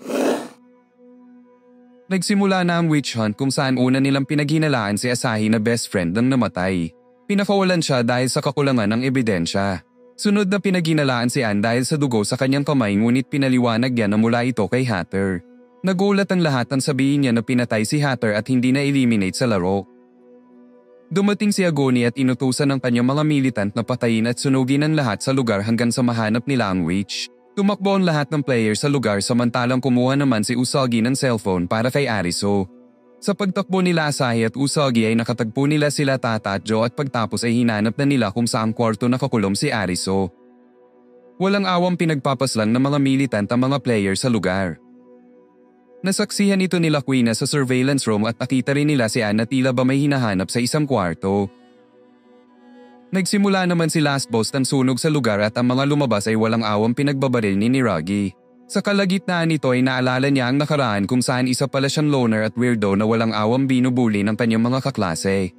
[SPEAKER 1] Nagsimula na ang witch hunt kung saan una nilang pinaghinalaan si Asahi na best friend ng namatay. Pinakawalan siya dahil sa kakulangan ng ebidensya. Sunod na pinaghinalaan si Ann dahil sa dugo sa kanyang kamay ngunit pinaliwanag niya na mula ito kay Hatter. Nagulat ang lahat nang sabihin niya na pinatay si Hatter at hindi na-eliminate sa laro. Dumating si Aguni at inutusan ng kanyang mga militant na patayin at sunugin ang lahat sa lugar hanggang sa mahanap nila ang witch. Tumakbo ang lahat ng players sa lugar samantalang kumuha naman si Usagi ng cellphone para kay Ariso. Sa pagtakbo nila Asahi at Usagi ay nakatagpo nila sila Tata at Joe at pagtapos ay hinanap na nila kung saang kwarto nakakulong si Ariso. Walang awang pinagpapaslang ng mga militant ang mga players sa lugar. Nasaksihan ito nila Quina sa surveillance room at nakita rin nila si Ann na tila ba may hinahanap sa isang kwarto. Nagsimula naman si Last Boss ng sunog sa lugar at ang mga lumabas ay walang awang pinagbabaril ni Niragi. Sa kalagitnaan nito ay naalala niya ang nakaraan kung saan isa pala siyang loner at weirdo na walang awang binubuli ng kanyang mga kaklase.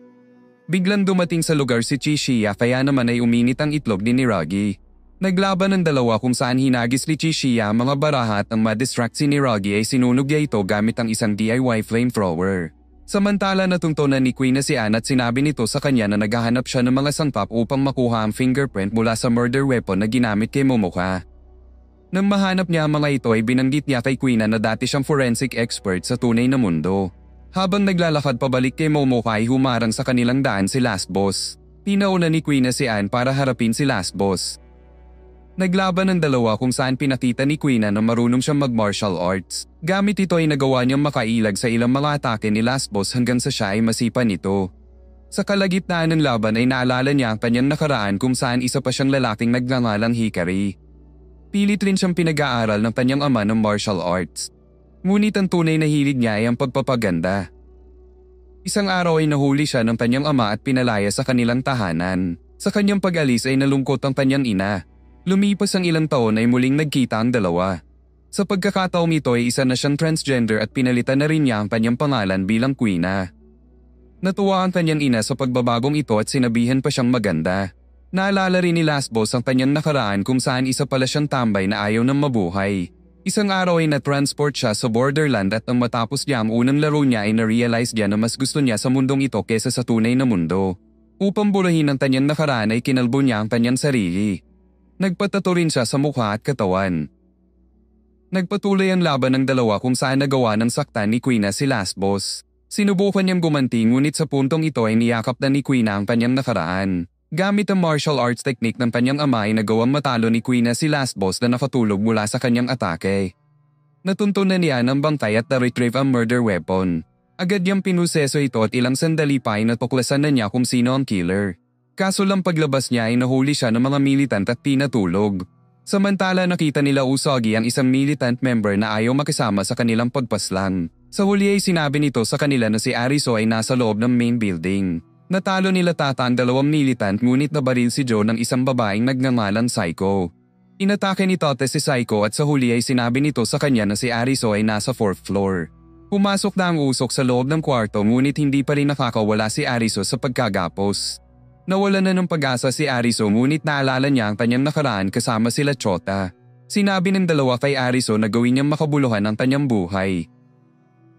[SPEAKER 1] Biglang dumating sa lugar si Chishiya kaya naman ay uminit ang itlog ni Niragi. Naglaban ng dalawa kung saan hinagis ni Chishiya ang mga baraha at ang ma-distract si Niragi ay sinunog niya ito gamit ang isang DIY flamethrower. Samantala natuntunan ni Queen na si Ann at sinabi nito sa kanya na naghahanap siya ng mga sangkap upang makuha ang fingerprint mula sa murder weapon na ginamit kay Momoka. Nang mahanap niya ang mga ito ay binanggit niya kay Queen na dati siyang forensic expert sa tunay na mundo. Habang naglalakad pabalik kay Momoka ay humarang sa kanilang daan si Last Boss. Pinauna ni Queen na si Ann para harapin si Last Boss. Naglaban ng dalawa kung saan pinakita ni Quina na marunong siyang mag-martial arts. Gamit ito ay nagawa niyang makailag sa ilang mga atake ni Last Boss hanggang sa siya ay masipan nito. Sa kalagitnaan ng laban ay naalala niya ang kanyang nakaraan kung saan isa pa siyang lalaking nagngangalang Hikari. Pilit rin siyang pinag-aaral ng kanyang ama ng martial arts. Ngunit ang tunay na hilig niya ay ang pagpapaganda. Isang araw ay nahuli siya ng kanyang ama at pinalaya sa kanilang tahanan. Sa kanyang pag-alis ay nalungkot ang kanyang ina. Lumipas ang ilang taon ay muling nagkita ang dalawa. Sa pagkakataong ito ay isa na siyang transgender at pinalitan na rin niya ang kanyang pangalan bilang Quina. Natuwa ang kanyang ina sa pagbabagong ito at sinabihan pa siyang maganda. Naalala rin ni Last Boss ang kanyang nakaraan kung saan isa pala siyang tambay na ayaw ng mabuhay. Isang araw ay na-transport siya sa borderland at nang matapos niya ang unang laro niya ay na-realize niya na mas gusto niya sa mundong ito kesa sa tunay na mundo. Upang burahin ang kanyang nakaraan ay kinalbo niya ang kanyang sarili. Nagpatato rin siya sa mukha at katawan. Nagpatuloy ang laban ng dalawa kung saan nagawa ng saktan ni Quina si Last Boss. Sinubukan niyang gumanti ngunit sa puntong ito ay niyakap na ni Queen ang kanyang nakaraan. Gamit ang martial arts technique ng kanyang ama ay nagawang matalo ni Queen si last boss na nakatulog mula sa kanyang atake. Natuntunan niya ng bangkay at na-retrieve ang murder weapon. Agad niyang pinuseso ito at ilang sandali pa ay natuklasan na niya kung sino ang killer. Kaso lang paglabas niya ay nahuli siya ng mga militant at pinatulog. Samantala nakita nila Usagi ang isang militant member na ayaw makisama sa kanilang pagpaslang. Sa huli ay sinabi nito sa kanila na si Ariso ay nasa loob ng main building. Natalo nila Tata ang dalawang militant ngunit nabaril si Joe ng isang babaeng nagngangalang Psycho. Inatake ni Tote si Psycho at sa huli ay sinabi nito sa kanya na si Ariso ay nasa 4th floor. Pumasok na ang usok sa loob ng kwarto ngunit hindi pa rin nakakawala si Ariso sa pagkagapos. Nawala na ng pag-asa si Ariso ngunit naalala niya ang kanyang nakaraan kasama sila Chota. Sinabi ng dalawa kay Ariso na gawin niyang makabuluhan ang kanyang buhay.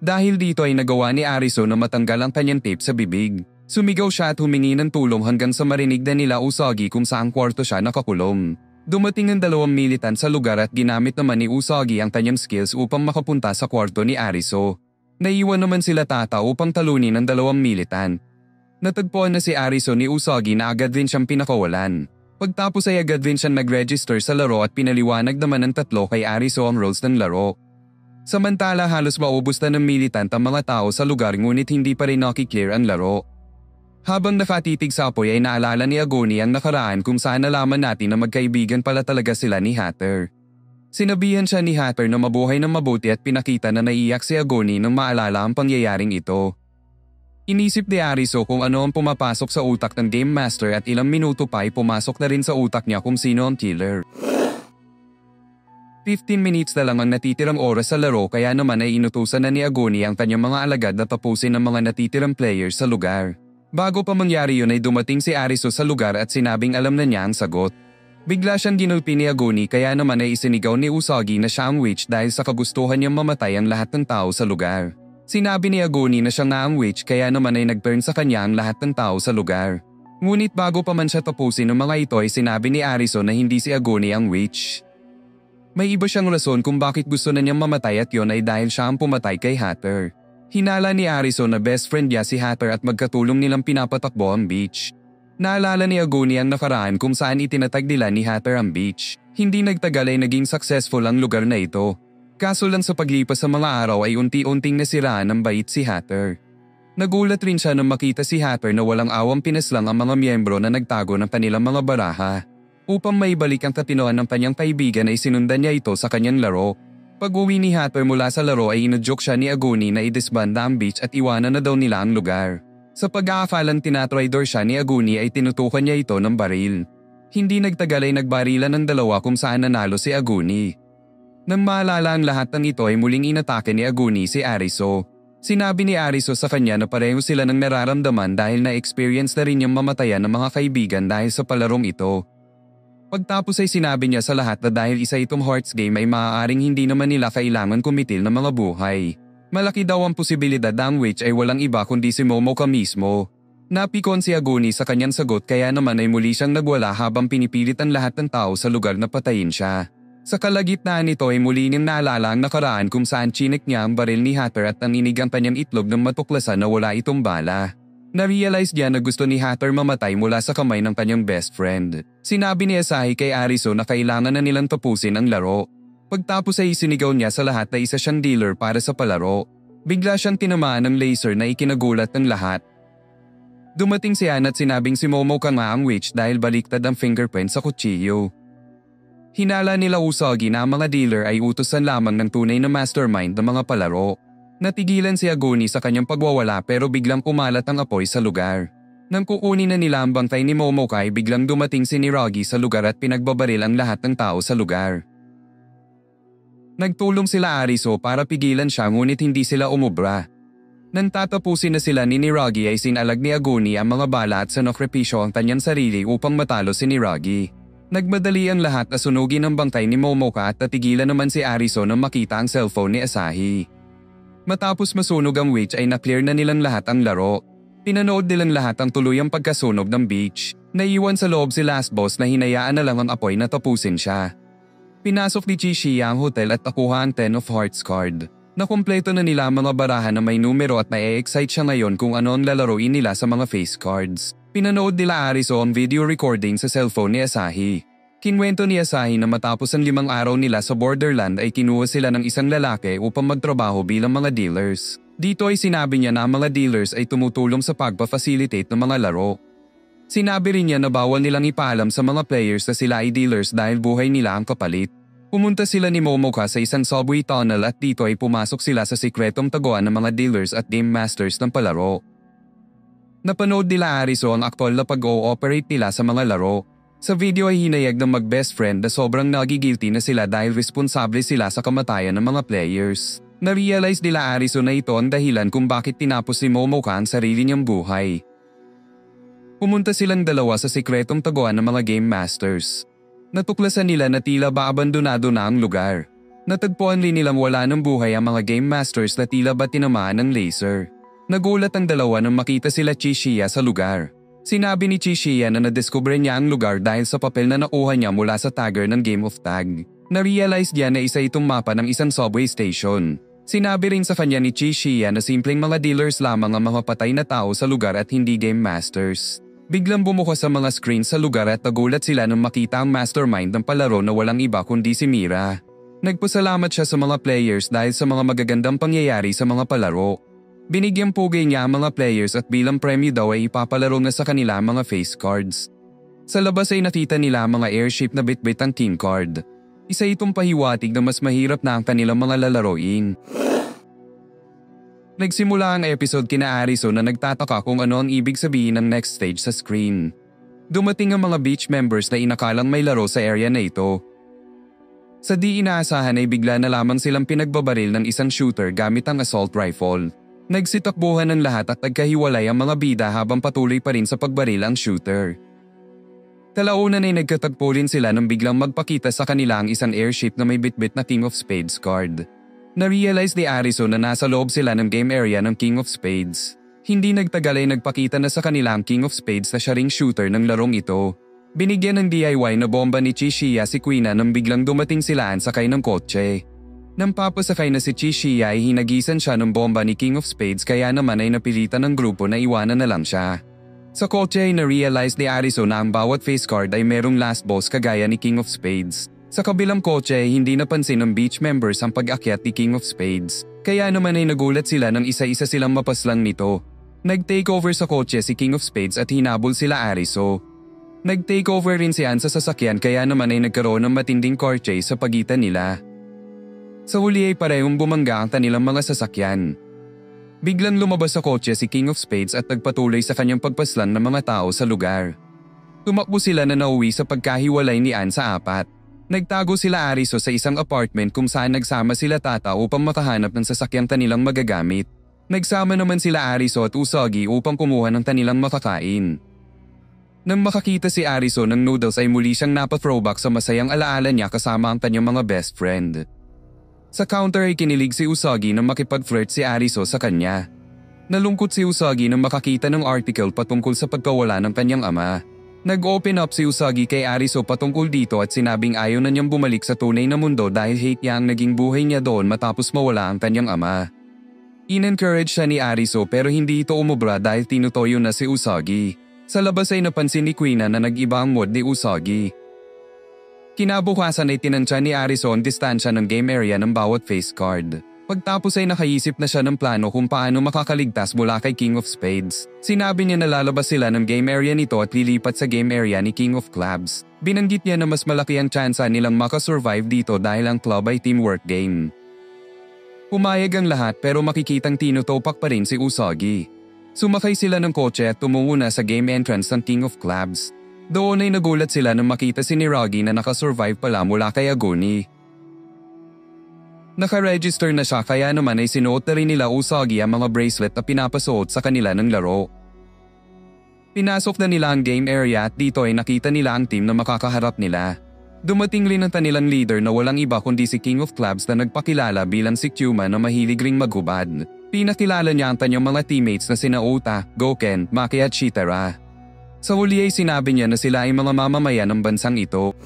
[SPEAKER 1] Dahil dito ay nagawa ni Ariso na matanggal ang kanyang tape sa bibig. Sumigaw siya at humingi ng tulong hanggang sa marinig na nila Usagi kung saang kwarto siya nakakulong. Dumating ang dalawang militant sa lugar at ginamit naman ni Usagi ang kanyang skills upang makapunta sa kwarto ni Ariso. Naiwan naman sila Tata upang talunin ang dalawang militant. Natagpuan na si Ariso ni Usagi na agad rin siyang pinakawalan. Pagtapos ay agad rin siyang nag-register sa laro at pinaliwanag naman ng tatlo kay Ariso ang rules ng laro. Samantala halos maubos na ng militant ang mga tao sa lugar ngunit hindi pa rin nakiklear ang laro. Habang nakatitig sa apoy ay naalala ni Agoni ang nakaraan kung saan nalaman natin na magkaibigan pala talaga sila ni Hatter. Sinabihan siya ni Hatter na mabuhay ng mabuti at pinakita na naiyak si Agoni nang maalala ang pangyayaring ito. Inisip ni Ariso kung ano ang pumapasok sa utak ng Game Master at ilang minuto pa ay pumasok na rin sa utak niya kung sino ang killer. 15 minutes na lang ang natitirang oras sa laro kaya naman ay inutusan na ni Agoni ang kanyang mga alagad na tapusin ang mga natitirang players sa lugar. Bago pa mangyari yun ay dumating si Ariso sa lugar at sinabing alam na niya ang sagot. Bigla siyang ginulpi ni Agoni kaya naman ay isinigaw ni Usagi na siya ang witch dahil sa kagustuhan niyang mamatay ang lahat ng tao sa lugar. Sinabi ni Agoni na siya nga ang witch kaya naman ay nag-burn sa kanya ang lahat ng tao sa lugar. Ngunit bago pa man siya tapusin ng mga ito ay sinabi ni Ariso na hindi si Agoni ang witch. May iba siyang rason kung bakit gusto na niyang mamatay at yon ay dahil siya ang pumatay kay Hatter. Hinala ni Ariso na best friend niya si Hatter at magkatulong nilang pinapatakbo ang beach. Naalala ni Agoni ang nakaraan kung saan itinatag nila ni Hatter ang beach. Hindi nagtagal ay naging successful ang lugar na ito. Kaso lang sa paglipas sa mga araw ay unti-unting nasiraan ng bait si Hatter. Nagulat rin siya nang makita si Hatter na walang awang pinaslang ang mga miyembro na nagtago ng kanilang mga baraha. Upang maibalik ang katinoan ng kanyang kaibigan ay sinundan niya ito sa kanyang laro. Pag-uwi ni Hatter mula sa laro ay inajoke siya ni Agoni na idisbanda ang beach at iwanan na daw nila ang lugar. Sa pag-aakalang tinatraidor siya ni Agoni ay tinutukan niya ito ng baril. Hindi nagtagal ay nagbarilan ng dalawa kung saan nanalo si Agoni. Nang maalala ang lahat ng ito ay muling inatake ni Agoni si Ariso. Sinabi ni Ariso sa kanya na pareho sila ng nararamdaman dahil na-experience na rin niyang mamatayan ng mga kaibigan dahil sa palarong ito. Pagtapos ay sinabi niya sa lahat na dahil isa itong hearts game ay maaaring hindi naman nila kailangan kumitil ng mga buhay. Malaki daw ang posibilidad na ang witch ay walang iba kundi si Momoka mismo. Napikon si Agoni sa kanyang sagot kaya naman ay muli siyang nagwala habang pinipilit ang lahat ng tao sa lugar na patayin siya. Sa kalagitnaan nito ay muli niyang naalala ang nakaraan kung saan chinik niya ang baril ni Hatter at naninig ang kanyang itlog ng matuklasan na wala itong bala. Na-realize niya na gusto ni Hatter mamatay mula sa kamay ng kanyang best friend. Sinabi ni Asahi kay Ariso na kailangan na nilang tapusin ang laro. Pagtapos ay isinigaw niya sa lahat na isa siyang dealer para sa palaro. Bigla siyang tinamaan ng laser na ikinagulat ng lahat. Dumating si Ann at sinabing si Momoka nga ang witch dahil baliktad ang fingerprint sa kutsilyo. Hinala nila Usagi na ang mga dealer ay utusan lamang ng tunay na mastermind ng mga palaro. Natigilan si Agoni sa kanyang pagwawala pero biglang kumalat ang apoy sa lugar. Nang kukunin na nila ang bangkay ni Momoka ay biglang dumating si Niragi sa lugar at pinagbabaril ang lahat ng tao sa lugar. Nagtulong sila Ariso para pigilan siya ngunit hindi sila umubra. Nang tatapusin na sila ni Niragi ay sinalag ni Agoni ang mga bala at sinokripisyo ang kanyang sarili upang matalo si Niragi. Nagmadali ang lahat na sunugin ang bangkay ni Momoka at natigilan naman si Ariso nang makita ang cellphone ni Asahi. Matapos masunog ang witch ay na-clear na nilang lahat ang laro. Pinanood nilang lahat ang tuluyang pagkasunog ng beach. Naiwan sa loob si last boss na hinayaan na lang ang apoy na tapusin siya. Pinasok ni Chishiya ang hotel at nakuha ang 10 of Hearts card. Nakumpleto na nila ang mga barahan na may numero at na-excite siya ngayon kung ano ang lalaroin nila sa mga face cards. Pinanood nila Ariso ang video recording sa cellphone ni Asahi. Kinwento ni Asahi na matapos ang 5 araw nila sa Borderland ay kinuha sila ng isang lalaki upang magtrabaho bilang mga dealers. Dito ay sinabi niya na ang mga dealers ay tumutulong sa pagpa-facilitate ng mga laro. Sinabi rin niya na bawal nilang ipaalam sa mga players na sila ay dealers dahil buhay nila ang kapalit. Pumunta sila ni Momoka sa isang subway tunnel at dito ay pumasok sila sa sikretong taguan ng mga dealers at game masters ng palaro. Napanood nila Ariso ang aktwal na pag-ooperate nila sa mga laro. Sa video ay hinayag ng mag-best friend na sobrang nagigilty na sila dahil responsable sila sa kamatayan ng mga players. Na-realize nila Ariso na ito ang dahilan kung bakit tinapos ni Momoka ang sarili niyang buhay. Pumunta silang dalawa sa sikretong taguan ng mga game masters. Natuklasan nila na tila ba abandonado na ang lugar. Natagpuan rin nilang wala ng buhay ang mga game masters na tila ba tinamaan ng laser. Nagulat ang dalawa nang makita sila Chishiya sa lugar. Sinabi ni Chishiya na nadiskubre niya ang lugar dahil sa papel na nakuha niya mula sa tagger ng Game of Tag. Na-realize niya na isa itong mapa ng isang subway station. Sinabi rin sa kanya ni Chishiya na simpleng mga dealers lamang ang mga patay na tao sa lugar at hindi game masters. Biglang bumukas sa mga screen sa lugar at nagulat sila nang makita ang mastermind ng palaro na walang iba kundi si Mira. Nagpasalamat siya sa mga players dahil sa mga magagandang pangyayari sa mga palaro. Binigyang pugay niya ang mga players at bilang premyo daw ay ipapalaro na sa kanila ang mga face cards. Sa labas ay nakita nila ang mga airship na bitbit ang king card. Isa itong pahiwatig na mas mahirap na ang kanilang mga lalaroin. Nagsimula ang episode kina Ariso na nagtataka kung ano ang ibig sabihin ng next stage sa screen. Dumating ang mga beach members na inakalang may laro sa area na ito. Sa di inaasahan ay bigla na lamang silang pinagbabaril ng isang shooter gamit ang assault rifle. Nagsitakbuhan ng lahat at nagkahiwalay ang mga bida habang patuloy pa rin sa pagbaril ang shooter. Kalaunan ay nagkatagpo rin sila nang biglang magpakita sa kanila ang isang airship na may bitbit na King of Spades card. Na-realize ni Ariso na nasa loob sila ng game area ng King of Spades. Hindi nagtagal ay nagpakita na sa kanila ang King of Spades na siya ring shooter ng larong ito. Binigyan ng DIY na bomba ni Chishiya si Quina nang biglang dumating sila sakay ng kotse. Nang papasakay na si Chishiya ay hinagisan siya ng bomba ni King of Spades kaya naman ay napilitan ng grupo na iwanan na lang siya. Sa kotse ay na-realize ni Ariso na ang bawat face card ay merong last boss kagaya ni King of Spades. Sa kabilang kotse ay hindi napansin ng beach members ang pag-akyat ni King of Spades. Kaya naman ay nagulat sila nang isa-isa silang mapaslang nito. Nag-takeover sa kotse si King of Spades at hinabol sila Ariso. Nag-takeover rin si Ann sa sasakyan kaya naman ay nagkaroon ng matinding car chase sa pagitan nila. Sa huli ay parehong bumangga ang kanilang mga sasakyan. Biglang lumabas sa kotse si King of Spades at nagpatuloy sa kanyang pagpaslang ng mga tao sa lugar. Tumakbo sila na nauwi sa pagkahiwalay ni Ann sa 4. Nagtago sila Ariso sa isang apartment kung saan nagsama sila Tata upang makahanap ng sasakyang kanilang magagamit. Nagsama naman sila Ariso at Usagi upang kumuha ng kanilang makakain. Nang makakita si Ariso ng noodles ay muli siyang napa-throwback sa masayang alaala niya kasama ang kanyang mga best friend. Sa counter ay kinilig si Usagi nang makipag-flirt si Ariso sa kanya. Nalungkot si Usagi nang makakita ng article patungkol sa pagkawala ng kanyang ama. Nag-open up si Usagi kay Ariso patungkol dito at sinabing ayaw na niyang bumalik sa tunay na mundo dahil hate niya ang naging buhay niya doon matapos mawala ang kanyang ama. In-encourage siya ni Ariso pero hindi ito umubra dahil tinutoyo na si Usagi. Sa labas ay napansin ni Quina na nag-iba ang mood ni Usagi. Kinabukasan ay tinansya ni Ariso ang distansya ng game area ng bawat face card. Pagtapos ay nakaisip na siya ng plano kung paano makakaligtas mula kay King of Spades. Sinabi niya na lalabas sila ng game area nito at lilipat sa game area ni King of Clubs. Binanggit niya na mas malaki ang tsansa nilang makasurvive dito dahil ang club ay teamwork game. Pumayag ang lahat pero makikitang tinutopak pa rin si Usagi. Sumakay sila ng kotse at tumungo na sa game entrance ng King of Clubs. Doon ay nagulat sila nang makita si Niragi na nakasurvive pala mula kay Aguni. Naka-register na siya kaya naman ay sinuot na rin nila Usagi ang mga bracelet na pinapasuot sa kanila ng laro. Pinasok na nila ang game area at dito ay nakita nila ang team na makakaharap nila. Dumating rin ang kanilang leader na walang iba kundi si King of Clubs na nagpakilala bilang si Kyuma na mahilig ring maghubad. Pinakilala niya ang kanyang mga teammates na sina Ota, Goken, Maki at Shitara. Sa huli ay sinabi niya na sila ay mga mamamayan ng bansang ito.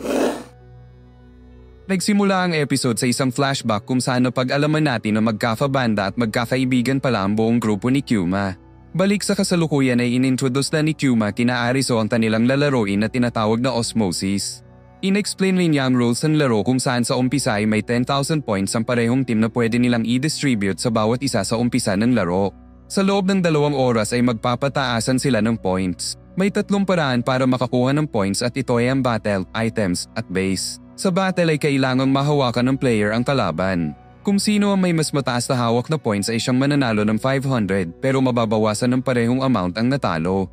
[SPEAKER 1] Nagsimula ang episode sa isang flashback kung saan napag-alaman natin na magkakabanda at magkakaibigan pala ang buong grupo ni Kyuma. Balik sa kasalukuyan ay inintroduce na ni Kyuma kina Ariso ang kanilang lalaroin na tinatawag na Osmosis. In-explain rin niya ang rules ng laro kung saan sa umpisa ay may 10,000 points ang parehong team na pwede nilang i-distribute sa bawat isa sa umpisa ng laro. Sa loob ng 2 oras ay magpapataasan sila ng points. May 3 paraan para makakuha ng points at ito ay ang battle, items, at base. Sa battle ay kailangang mahawakan ng player ang kalaban. Kung sino ang may mas mataas na hawak na points ay siyang mananalo ng 500 pero mababawasan ng parehong amount ang natalo.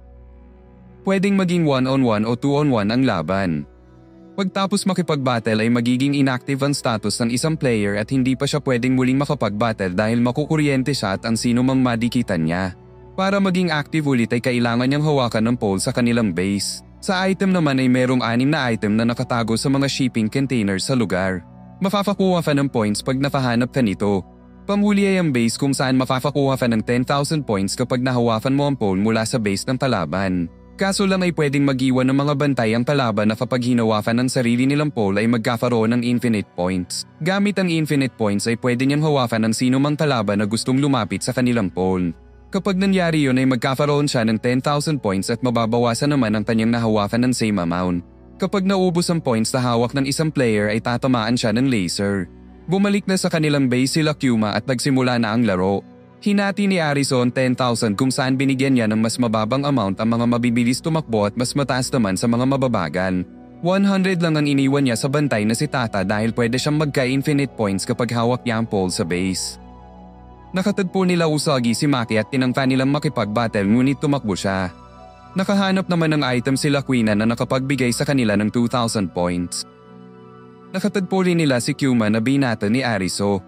[SPEAKER 1] Pwedeng maging 1-on-1 o 2-on-1 ang laban. Pagtapos makipag-battle ay magiging inactive ang status ng isang player at hindi pa siya pwedeng muling makapag-battle dahil makukuryente siya at ang sino mang madikitan niya. Para maging active ulit ay kailangan niyang hawakan ng pole sa kanilang base. Sa item naman ay merong 6 na item na nakatago sa mga shipping containers sa lugar. Mafafakuha ka ng points pag nakahanap ka nito. Pamuli ay ang base kung saan mafafakuha ka ng 10,000 points kapag nahawakan mo ang pole mula sa base ng kalaban. Kaso lang ay pwedeng mag-iwan ng mga bantay ang kalaban na kapag hinawakan ng sarili nilang pole ay magkakaroon ng infinite points. Gamit ang infinite points ay pwede niyang hawakan ng sino mang kalaban na gustong lumapit sa kanilang pole. Kapag nangyari yun ay magkakaroon siya ng 10,000 points at mababawasan naman ang kanyang nahawakan ng same amount. Kapag naubos ang points na hawak ng isang player ay tatamaan siya ng laser. Bumalik na sa kanilang base sila Kyuma at nagsimula na ang laro. Hinati ni Ariso ang 10,000 kung saan binigyan niya ng mas mababang amount ang mga mabibilis tumakbo at mas mataas naman sa mga mababagal. 100 lang ang iniwan niya sa bantay na si Tata dahil pwede siyang magka-infinite points kapag hawak niya ang pole sa base. Nakatagpo nila Usagi si Maki at tinangka nilang makipag-battle ngunit tumakbo siya. Nakahanap naman ng item sila Quina na nakapagbigay sa kanila ng 2,000 points. Nakatagpo rin nila si Kyuma na binata ni Ariso.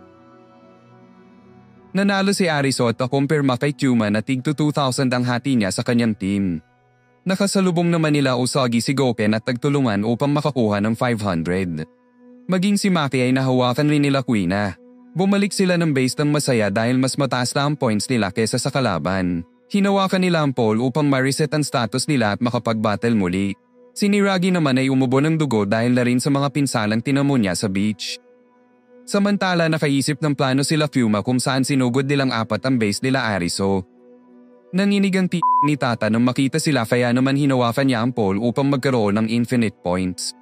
[SPEAKER 1] Nanalo si Ariso at nakumpirma kay Kyuma na tig 2,000 ang hati niya sa kanyang team. Nakasalubong naman nila Usagi si Goken at tagtulungan upang makakuha ng 500. Maging si Maki ay nahawakan rin nila Quina. Bumalik sila ng base ng masaya dahil mas mataas na ang points nila kesa sa kalaban. Hinawakan nila ang pole upang ma-reset ang status nila at makapag-battle muli. Si Niragi naman ay umubo ng dugo dahil na rin sa mga pinsalang tinamo niya sa beach. Samantala nakaisip ng plano sila Kyuma kung saan sinugod nilang 4 ang base nila Ariso. Nanginig ang ni Tata nang makita sila kaya naman hinawakan niya ang pole upang magkaroon ng infinite points.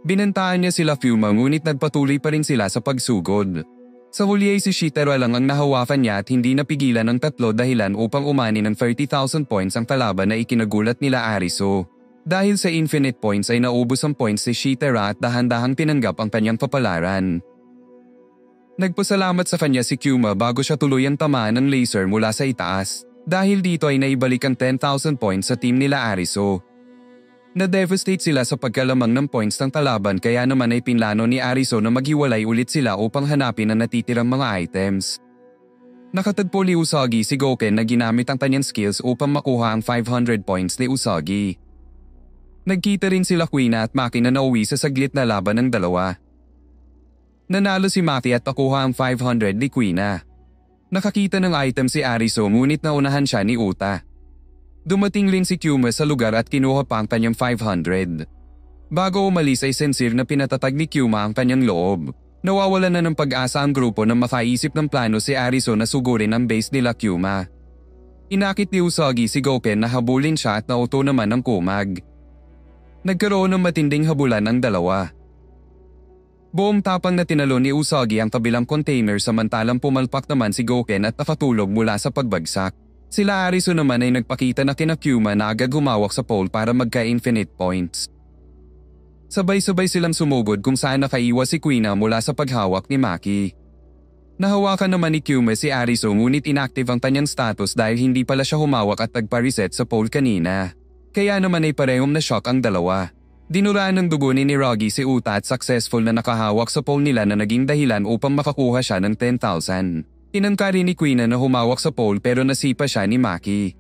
[SPEAKER 1] Binantaan niya sila Kyuma ngunit nagpatuloy pa rin sila sa pagsugod. Sa huli ay si Shitaro lang ang nahawakan niya at hindi napigilan ng 3 dahilan upang umani ng 30,000 points ang kalaban na ikinagulat nila Ariso. Dahil sa infinite points ay naubos ang points si Shitaro at dahan-dahang tinanggap ang kanyang kapalaran. Nagpasalamat sa kanya si Kyuma bago siya tuluyang tamaan ng laser mula sa itaas. Dahil dito ay naibalik ang 10,000 points sa team nila Ariso. Na-devastate sila sa pagkalamang ng points ng kalaban kaya naman ay pinlano ni Ariso na maghiwalay ulit sila upang hanapin ang natitirang mga items. Nakatagpo ni Usagi si Goken na ginamit ang kanyang skills upang makuha ang 500 points ni Usagi. Nagkita rin sila Quina at Maki na nauwi sa saglit na laban ng dalawa. Nanalo si Maki at nakuha ang 500 ni Quina. Nakakita ng item si Ariso ngunit naunahan siya ni Uta. Dumating rin si Kyuma sa lugar at kinuha pa ang kanyang 500. Bago umalis ay sincere na pinatatag ni Kyuma ang kanyang loob. Nawawalan na ng pag-asa ang grupo nang makaisip ng plano si Ariso na sugurin ang base nila Kyuma. Inakit ni Usagi si Goken na habulin siya at nauto naman ng kumag. Nagkaroon ng matinding habulan ang dalawa. Buong tapang na tinalo ni Usagi ang kabilang container samantalang pumalpak naman si Goken at nakatulog mula sa pagbagsak. Sila Ariso naman ay nagpakita na kina Kyuma na agad humawak sa pole para magka-infinite points. Sabay-sabay silang sumugod kung saan nakaiwas si Quina mula sa paghawak ni Maki. Nahawakan naman ni Kyuma si Ariso ngunit inactive ang kanyang status dahil hindi pala siya humawak at nagpa-reset sa pole kanina. Kaya naman ay parehong na-shock ang dalawa. Dinuraan ng dugo ni Niragi si Uta at successful na nakahawak sa pole nila na naging dahilan upang makakuha siya ng 10,000. Tinangka rin ni Quina na humawak sa pole pero nasipa siya ni Maki.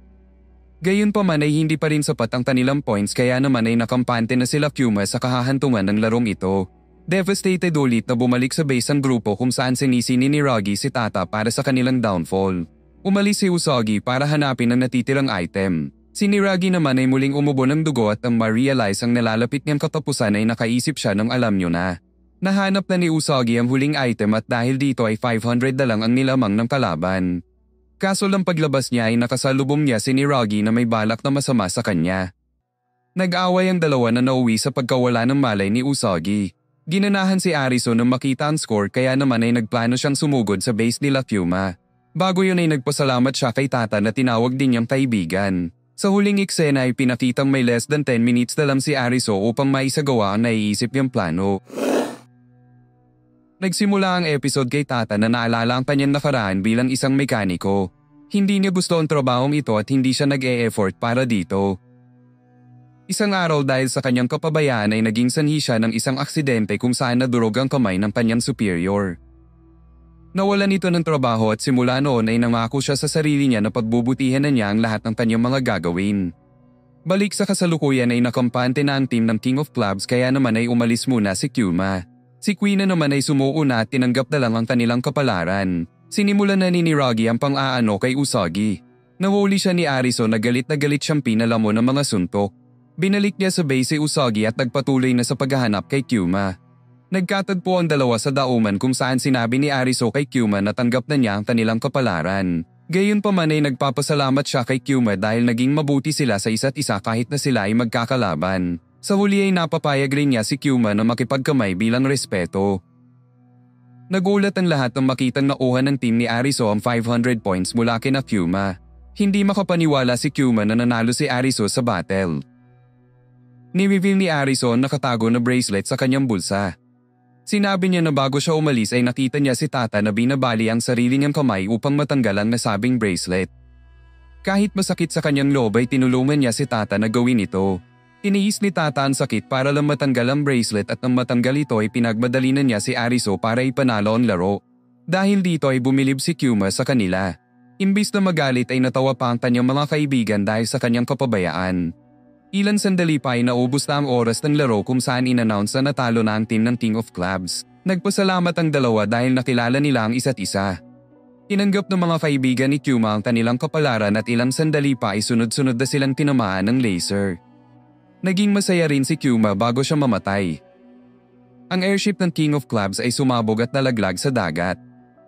[SPEAKER 1] Gayunpaman ay hindi pa rin sapat ang kanilang points kaya naman ay nakampante na sila Kyuma sa kahahantungan ng larong ito. Devastated ulit na bumalik sa base ang grupo kung saan sinisi ni Niragi si Tata para sa kanilang downfall. Umalis si Usagi para hanapin ang natitirang item. Si Niragi naman ay muling umubo ng dugo at nang ma-realize ang nalalapit niyang katapusan ay nakaisip siya ng alam niyo na. Nahanap na ni Usagi ang huling item at dahil dito ay 500 na lang ang nilamang ng kalaban. Kaso lang paglabas niya ay nakasalubong niya si Niragi na may balak na masama sa kanya. Nag-away ang dalawa na nauwi sa pagkawala ng malay ni Usagi. Ginanahan si Arizo nang makita ang score kaya naman ay nagplano siyang sumugod sa base nila Fuma. Bago yun ay nagpasalamat siya kay Tata na tinawag din niyang kaibigan. Sa huling eksena ay pinakitang may less than 10 minutes na lang si Arizo upang maisagawa ang naiisip niyang plano. Nagsimula ang episode kay Tata na naalala ang kanyang nakaraan bilang isang mekaniko. Hindi niya gusto ang trabahong ito at hindi siya nag-e-effort para dito. Isang araw dahil sa kanyang kapabayaan ay naging sanhi siya ng isang aksidente kung saan nadurog ang kamay ng kanyang superior. Nawalan ito ng trabaho at simula noon ay nangako siya sa sarili niya na pagbubutihan na niya ang lahat ng kanyang mga gagawin. Balik sa kasalukuyan ay nakampante na ang team ng King of Clubs kaya naman ay umalis muna si Kyuma. Si Queen naman ay sumuuna at tinanggap na lang ang kanilang kapalaran. Sinimulan na ni Niragi ang pang-aano kay Usagi. Nahuli siya ni Arizo na galit siyang pinalamon ng mga suntok. Binalik niya sa base si Usagi at nagpatuloy na sa paghahanap kay Kyuma. Nagkatagpo ang dalawa sa dauman kung saan sinabi ni Arizo kay Kyuma na tanggap na niya ang kanilang kapalaran. Gayunpaman ay nagpapasalamat siya kay Kyuma dahil naging mabuti sila sa isa't isa kahit na sila ay magkakalaban. Sa huli ay napapayag rin niya si Kyuma na makipagkamay bilang respeto. Nagulat ang lahat nang makitang nauha ng team ni Arizo ang 500 points mula kina Kyuma. Hindi makapaniwala si Kyuma na nanalo si Arizo sa battle. Ni-reveal ni Arizo ang nakatago na bracelet sa kanyang bulsa. Sinabi niya na bago siya umalis ay nakita niya si Tata na binabali ang sarili niyang kamay upang matanggal ang nasabing bracelet. Kahit masakit sa kanyang loob ay tinulungan niya si Tata na gawin ito. Tiniis ni Tata ang sakit para lang matanggal ang bracelet at nang matanggal ito ay pinagmadali na niya si Arizo para ipanalo ang laro. Dahil dito ay bumilib si Kyuma sa kanila. Imbis na magalit ay natawa pa ang kanyang mga kaibigan dahil sa kanyang kapabayaan. Ilang sandali pa ay naubos na ang oras ng laro kung saan in-announce na natalo na ang team ng King of Clubs. Nagpasalamat ang dalawa dahil nakilala nila ang isa't isa. Tinanggap ng mga kaibigan ni Kyuma ang kanilang kapalaran at ilang sandali pa ay sunod-sunod na silang tinamaan ng laser. Naging masaya rin si Kyuma bago siya mamatay. Ang airship ng King of Clubs ay sumabog at nalaglag sa dagat.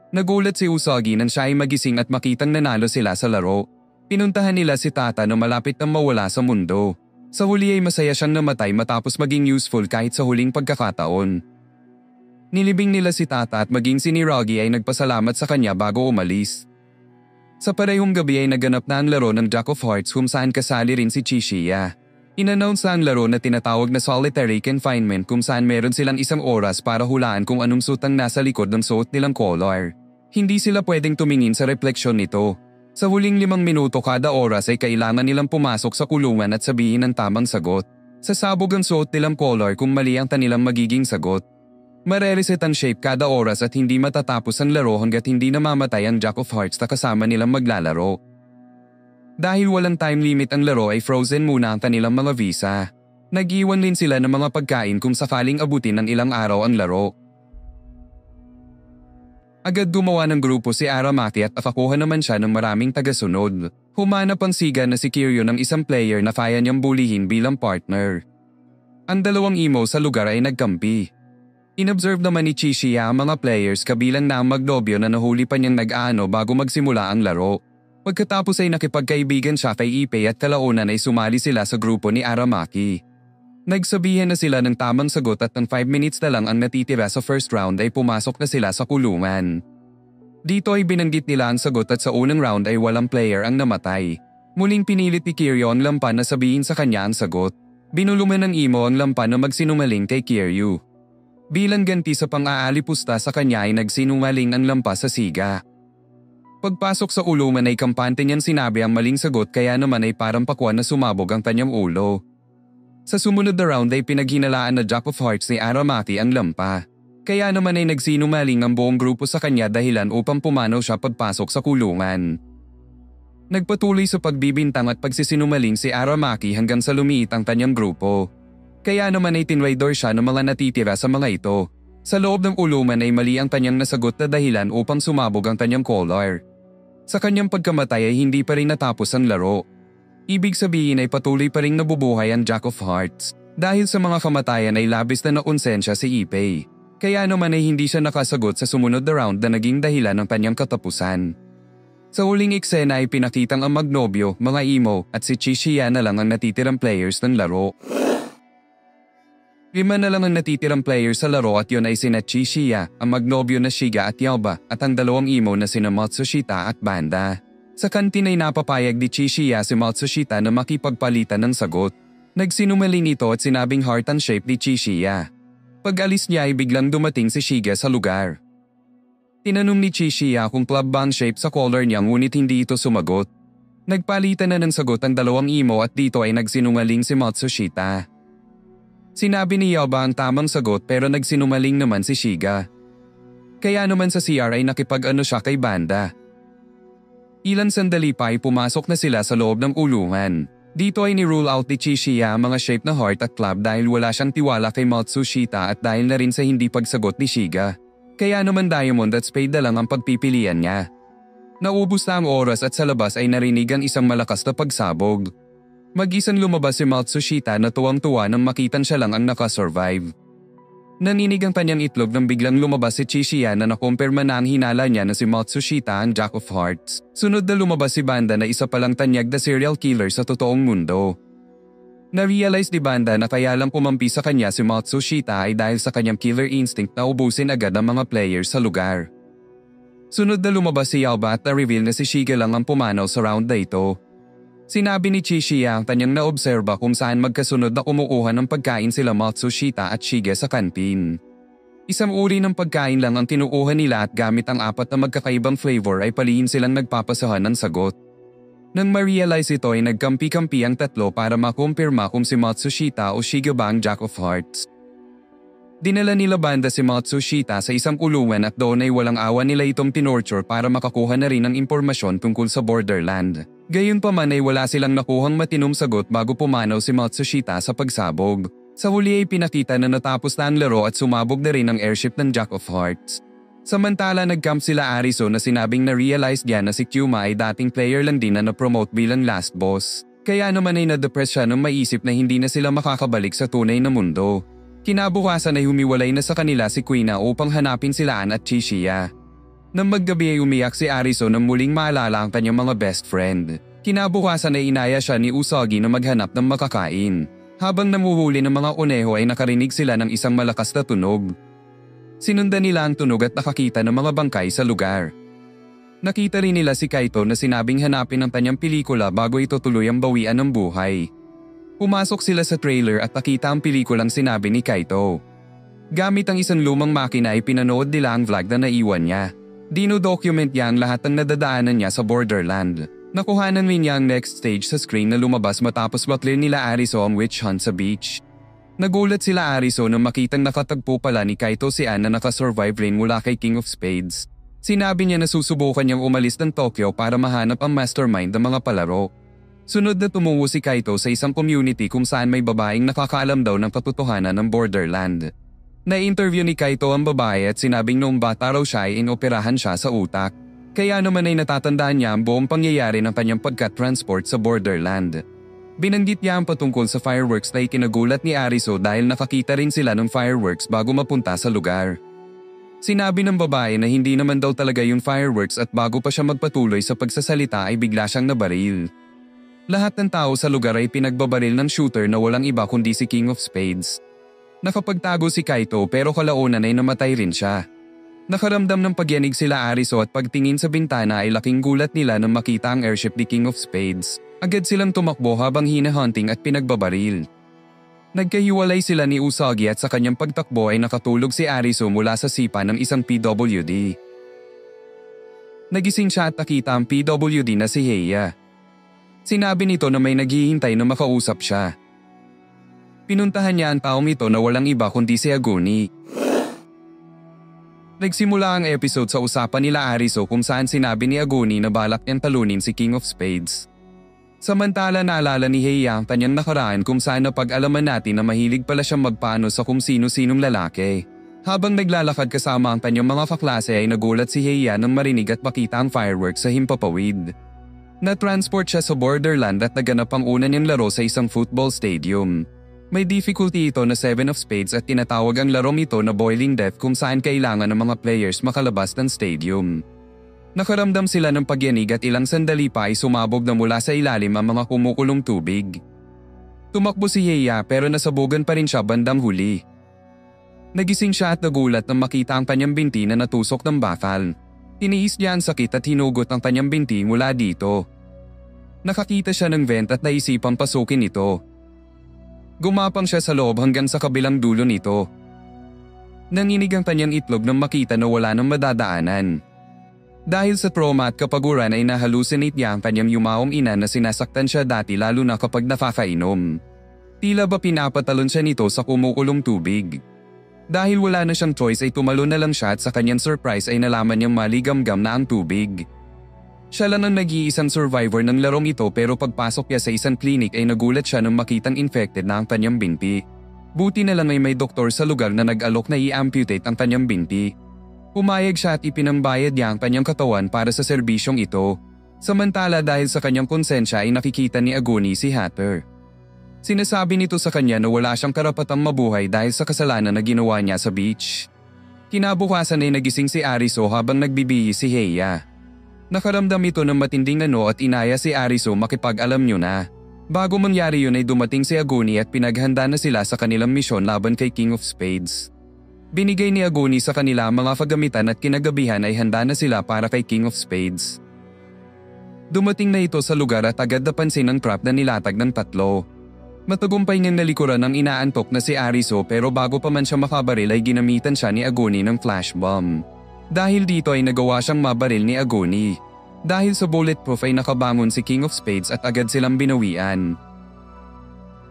[SPEAKER 1] Nagulat si Usagi nang siya ay magising at makitang nanalo sila sa laro. Pinuntahan nila si Tata na malapit nang mawala sa mundo. Sa huli ay masaya siyang namatay matapos maging useful kahit sa huling pagkakataon. Nilibing nila si Tata at maging si Niragi ay nagpasalamat sa kanya bago umalis. Sa parehong gabi ay naganap na ang laro ng Jack of Hearts kung saan kasali rin si Chishiya. In-announce ang laro na tinatawag na solitary confinement kung saan meron silang isang oras para hulaan kung anong suot ang nasa likod ng suot nilang collar. Hindi sila pwedeng tumingin sa refleksyon nito. Sa huling 5 minuto kada oras ay kailangan nilang pumasok sa kulungan at sabihin ang tamang sagot. Sasabog ang suot nilang collar kung mali ang kanilang magiging sagot. Marereset ang shape kada oras at hindi matatapos ang laro hanggat hindi namamatay ang Jack of Hearts na kasama nilang maglalaro. Dahil walang time limit ang laro ay frozen muna ang kanilang mga visa. Nag-iwan din sila ng mga pagkain kung sakaling abutin ng ilang araw ang laro. Agad gumawa ng grupo si Aramaki at nakakuha naman siya ng maraming tagasunod. Humanap ang siga na si Kiryu ng isang player na kaya niyang bulihin bilang partner. Ang dalawang emo sa lugar ay nagkampi. Inobserve naman ni Chishiya ang mga players kabilang na ang magnobyo na nahuli pa niyang nag-aano bago magsimula ang laro. Pagkatapos ay nakipagkaibigan siya kay Ipei at kalaunan ay sumali sila sa grupo ni Aramaki. Nagsabihan na sila ng tamang sagot at ng 5 minutes na lang ang natitira sa first round ay pumasok na sila sa kulungan. Dito ay binanggit nila ang sagot at sa unang round ay walang player ang namatay. Muling pinilit ni Kiryu ang lampan na sabihin sa kanya ang sagot. Binuluman ng emo ang lampan na magsinungaling kay Kiryu. Bilang ganti sa pang-aalipusta sa kanya ay nagsinungaling ang lampas sa siga. Pagpasok sa uluman ay kampante niyang sinabi ang maling sagot kaya naman ay parang pakwan na sumabog ang kanyang ulo. Sa sumunod na round ay pinaghinalaan na Jack of Hearts ni Aramaki ang lampa. Kaya naman ay nagsinungaling ang buong grupo sa kanya dahilan upang pumanaw siya pagpasok sa kulungan. Nagpatuloy sa pagbibintang at pagsisinungaling si Aramaki hanggang sa lumiit ang kanyang grupo. Kaya naman ay tinraidor siya ng mga natitira sa mga ito. Sa loob ng uluman ay mali ang kanyang nasagot na dahilan upang sumabog ang kanyang collar. Sa kanyang pagkamatay ay hindi pa rin natapos ang laro. Ibig sabihin ay patuloy pa rin nabubuhay ang Jack of Hearts. Dahil sa mga kamatayan ay labis na nakonsensya si Ipei. Kaya naman ay hindi siya nakasagot sa sumunod na round na naging dahilan ng kanyang katapusan. Sa huling eksena ay pinakitang ang magnobyo, mga emo at si Chichiya na lang ang natitirang players ng laro. 5 na lang ang natitirang players sa laro at yun ay sina Chichiya, ang magnobyo na Shiga at Yaoba at ang dalawang emo na sina Matsushita at Banda. Sa kantin ay napapayag ni Chichiya si Matsushita na makipagpalitan ng sagot. Nagsinungaling ito at sinabing heart and shape ni Chichiya. Pag-alis niya ay biglang dumating si Shiga sa lugar. Tinanong ni Chichiya kung club band shape sa collar niya ngunit hindi ito sumagot. Nagpalitan na ng sagot ang dalawang emo at dito ay nagsinungaling si Matsushita. Sinabi ni Yaoba ang tamang sagot pero nagsinungaling naman si Shiga. Kaya naman sa CR ay nakipag-ano siya kay Banda. Ilang sandali pa ay pumasok na sila sa loob ng kulungan. Dito ay ni-rule out ni Chichiya ang mga shape na heart at club dahil wala siyang tiwala kay Matsushita at dahil na rin sa hindi pagsagot ni Shiga. Kaya naman diamond at spade na lang ang pagpipilian niya. Naubos na ang oras at sa labas ay narinig ang isang malakas na pagsabog. Mag-isang lumabas si Matsushita na tuwang-tuwa nang makitan siya lang ang nakasurvive. Naninig ang kanyang itlog nang biglang lumabas si Chichiya na nakumpirma na ang hinala niya na si Matsushita ang Jack of Hearts. Sunod na lumabas si Banda na isa palang tanyag na serial killer sa totoong mundo. Na-realize ni Banda na kaya lang pumampi sa kanya si Matsushita ay dahil sa kanyang killer instinct na ubusin agad ang mga players sa lugar. Sunod na lumabas si Yaoba at na-reveal na si Shiga lang ang pumanaw sa round na ito. Sinabi ni Chichiya ang kanyang naobserba kung saan magkasunod na kumukuha ng pagkain sila Matsushita at Shiga sa kantin. Isang uri ng pagkain lang ang kinukuha nila at gamit ang 4 na magkakaibang flavor ay paliin silang nagpapasahan ng sagot. Nang ma-realize ito ay nagkampi-kampi ang tatlo para makumpirma kung si Matsushita o Shiga ba ang Jack of Hearts. Dinala nila Banda si Matsushita sa isang kulungan at doon ay walang awa nila itong tinorture para makakuha na rin ng impormasyon tungkol sa Borderland. Gayunpaman ay wala silang nakuhang matinong sagot bago pumanaw si Matsushita sa pagsabog. Sa huli ay pinakita na natapos na ang laro at sumabog na rin ang airship ng Jack of Hearts. Samantala nag-camp sila Ariso na sinabing na-realize niya na si Kyuma ay dating player lang din na na-promote bilang last boss. Kaya naman ay na-depress siya nang maisip na hindi na sila makakabalik sa tunay na mundo. Kinabukasan ay humiwalay na sa kanila si Kuina upang hanapin sila Ann at Chichiya. Nang maggabi ay umiyak si Ariso nang muling maalala ang kanyang mga best friend. Kinabukasan ay inaya siya ni Usagi na maghanap ng makakain. Habang namuhuli ng mga kuneho ay nakarinig sila ng isang malakas na tunog. Sinundan nila ang tunog at nakakita ng mga bangkay sa lugar. Nakita rin nila si Kaito na sinabing hanapin ang kanyang pelikula bago ito tuloy ang bawian ng buhay. Pumasok sila sa trailer at nakita ang pelikulang sinabi ni Kaito. Gamit ang isang lumang makina ay pinanood nila ang vlog na naiwan niya. Dino-document niya ang lahat ng nadadaanan niya sa Borderland. Nakuhanan rin niya ang next stage sa screen na lumabas matapos maklear nila Ariso ang witch hunt sa beach. Nagulat sila Ariso nang makitang nakatagpo pala ni Kaito si Ann na nakasurvive rin mula kay King of Spades. Sinabi niya na susubukan niyang umalis ng Tokyo para mahanap ang mastermind ng mga palaro. Sunod na tumungo si Kaito sa isang community kung saan may babaeng nakakaalam daw ng katotohanan ng Borderland. Na-interview ni Kaito ang babae at sinabing noong bata raw siya ay inoperahan siya sa utak. Kaya naman ay natatandaan niya ang buong pangyayari ng kanyang pagka-transport sa Borderland. Binanggit niya ang patungkol sa fireworks na ikinagulat ni Ariso dahil nakakita rin sila ng fireworks bago mapunta sa lugar. Sinabi ng babae na hindi naman daw talaga yung fireworks at bago pa siya magpatuloy sa pagsasalita ay bigla siyang nabaril. Lahat ng tao sa lugar ay pinagbabaril ng shooter na walang iba kundi si King of Spades. Nakapagtago si Kaito pero kalaunan ay namatay rin siya. Nakaramdam ng pagyanig sila Ariso at pagtingin sa bintana ay laking gulat nila nang makita ang airship ni King of Spades. Agad silang tumakbo habang hinahunting at pinagbabaril. Nagkahiwalay sila ni Usagi at sa kanyang pagtakbo ay nakatulog si Ariso mula sa sipa ng isang PWD. Nagising siya at nakita ang PWD na si Heiya. Sinabi nito na may naghihintay na makausap siya. Pinuntahan niya ang taong ito na walang iba kundi si Aguni. Nagsimula ang episode sa usapan nila Ariso kung saan sinabi ni Aguni na balak niyang talunin si King of Spades. Samantala naalala ni Heiya ang kanyang nakaraan kung saan napag-alaman natin na mahilig pala siyang magpaano sa kung sino-sinong lalaki. Habang naglalakad kasama ang kanyang mga kaklase ay nagulat si Heiya nang marinig at makita ang fireworks sa himpapawid. Na-transport siya sa Borderland at naganap ang una niyang laro sa isang football stadium. May difficulty ito na 7 of spades at tinatawag ang larong ito na boiling death kung saan kailangan ng mga players makalabas ng stadium. Nakaramdam sila ng pagyanig at ilang sandali pa ay sumabog na mula sa ilalim ang mga kumukulong tubig. Tumakbo si Heya pero nasabugan pa rin siya bandang huli. Nagising siya at nagulat nang makita ang kanyang binti na natusok ng bakal. Tiniis niya ang sakit at hinugot ang kanyang binti mula dito. Nakakita siya ng vent at naisipang pasukin ito. Gumapang siya sa loob hanggang sa kabilang dulo nito. Nanginig ang kanyang itlog nang makita na wala nang madadaanan. Dahil sa trauma at kapaguran ay nahalusinate niya ang kanyang yumaong ina na sinasaktan siya dati lalo na kapag nakakainom. Tila ba pinapatalon siya nito sa kumukulong tubig. Dahil wala na siyang choice ay tumalo na lang siya at sa kanyang surprise ay nalaman niyang maligamgam na ang tubig. Siya lang ang nag-iisang survivor ng larong ito pero pagpasok niya sa isang klinik ay nagulat siya nang makitang infected na ang kanyang binti. Buti na lang ay may doktor sa lugar na nag-alok na i-amputate ang kanyang binti. Pumayag siya at ipinambayad niya ang kanyang katawan para sa serbisyong ito. Samantala dahil sa kanyang konsensya ay nakikita ni Aguni si Hatter. Sinasabi nito sa kanya na wala siyang karapatang mabuhay dahil sa kasalanan na ginawa niya sa beach. Kinabukasan ay nagising si Ariso habang nagbibihi si Heya. Nakaramdam ito ng matinding at inaya si Ariso makipag-alam niyo na. Bago mangyari yun ay dumating si Aguni at pinaghanda na sila sa kanilang misyon laban kay King of Spades. Binigay ni Aguni sa kanila ang mga kagamitan at kinagabihan ay handa na sila para kay King of Spades. Dumating na ito sa lugar at agad napansin ang trap na nilatag ng tatlo. Matagumpay niyang nalikuran ng inaantok na si Ariso pero bago pa man siya makabaril ay ginamitan siya ni Aguni ng flash bomb. Dahil dito ay nagawa siyang mabaril ni Aguni. Dahil sa bulletproof ay nakabangon si King of Spades at agad silang binawian.